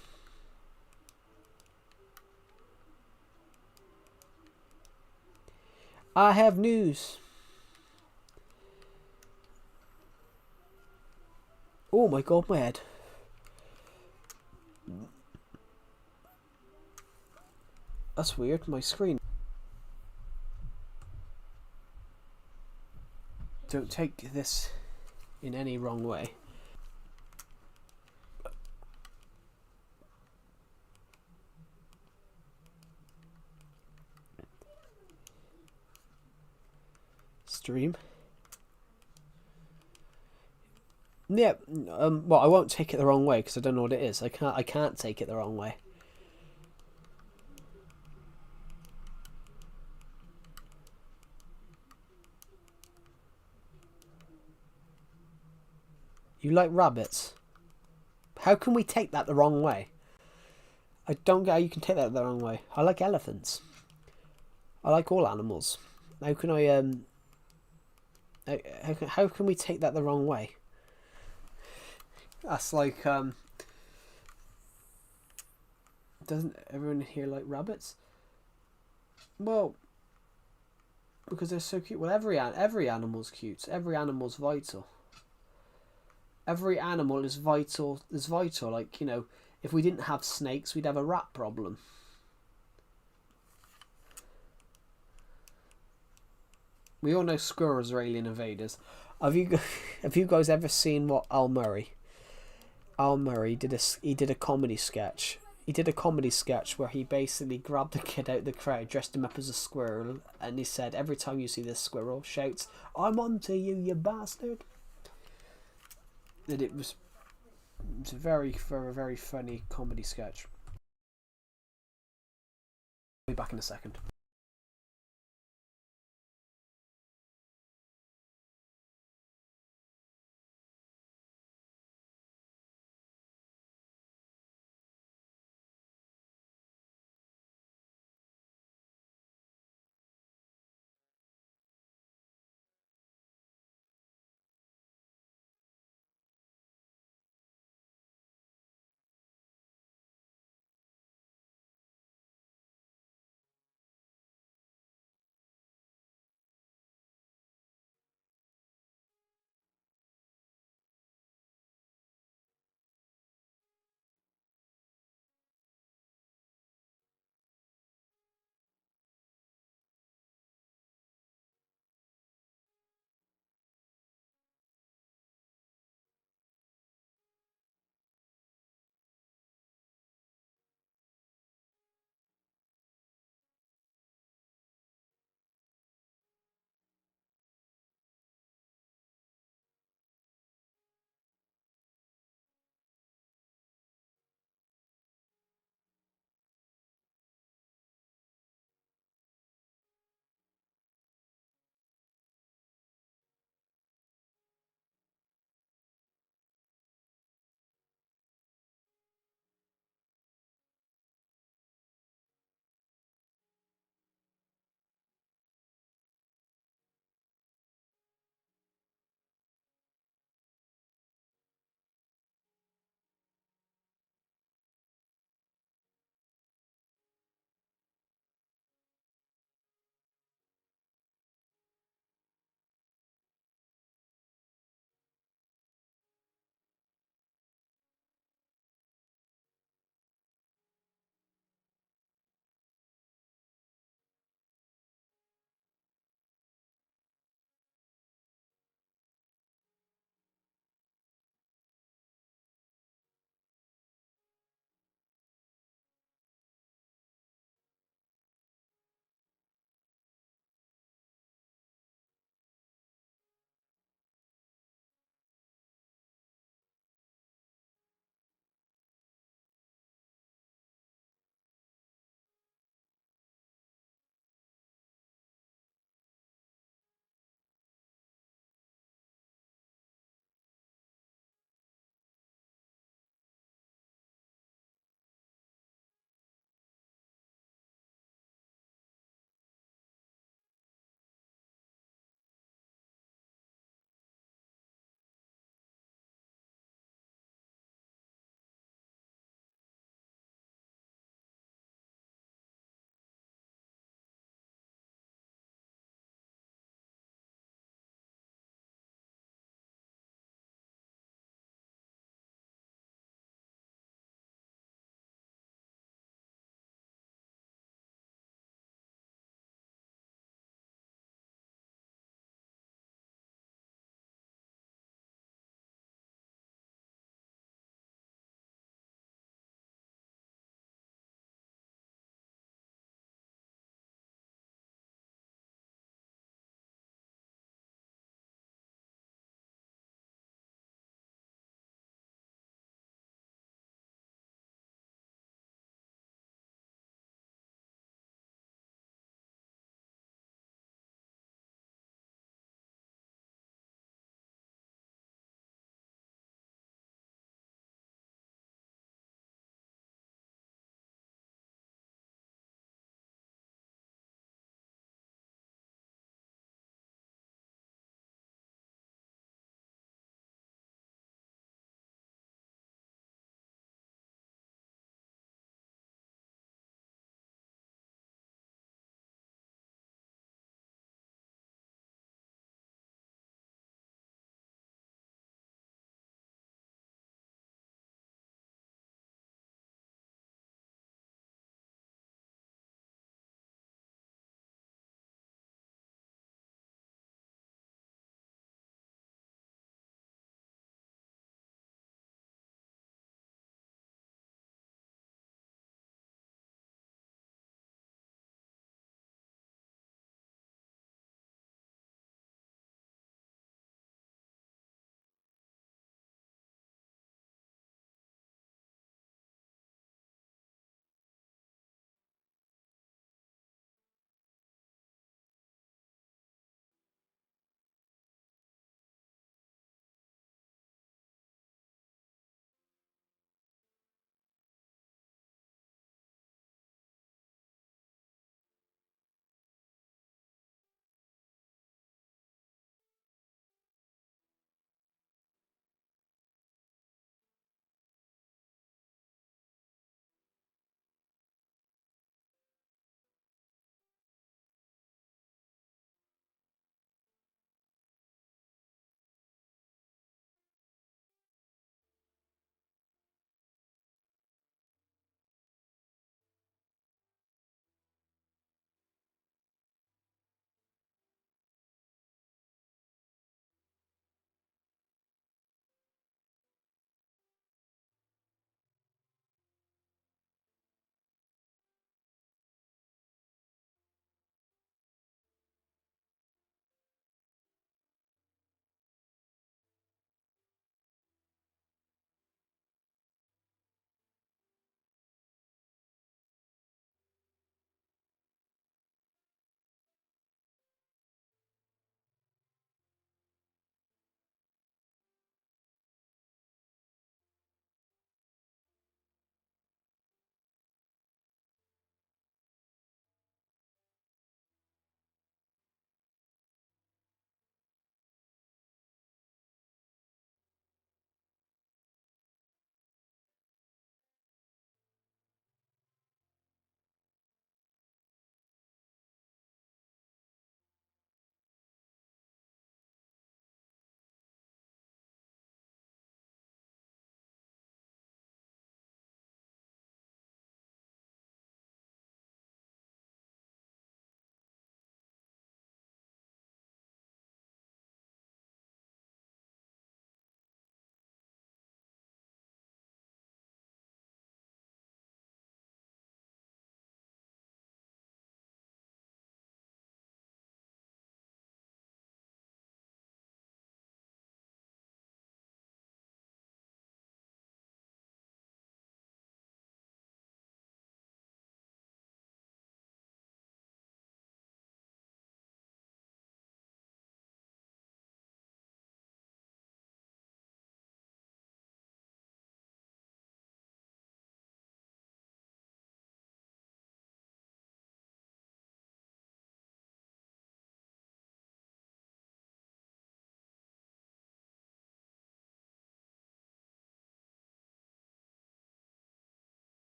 [SPEAKER 1] I have news. Oh my god, my head. That's weird, my screen. Don't take this in any wrong way. Stream. Yeah, well, I won't take it the wrong way because I don't know what it is. I can't take it the wrong way. You like rabbits? How can we take that the wrong way? I don't get how you can take that the wrong way. I like elephants. I like all animals. How can I how can we take that the wrong way? That's like doesn't everyone here like rabbits? Well, because they're so cute. Well, every animal's cute. Every animal's vital. Every animal is vital. Like, you know, if we didn't have snakes, we'd have a rat problem. We all know squirrels are alien invaders. Have you guys ever seen what Al Murray? Al Murray did a comedy sketch. He did a comedy sketch where he basically grabbed a kid out of the crowd, dressed him up as a squirrel, and he said, every time you see this squirrel, shouts, "I'm onto you, you bastard." And it was a very funny comedy sketch. I'll be back in a second.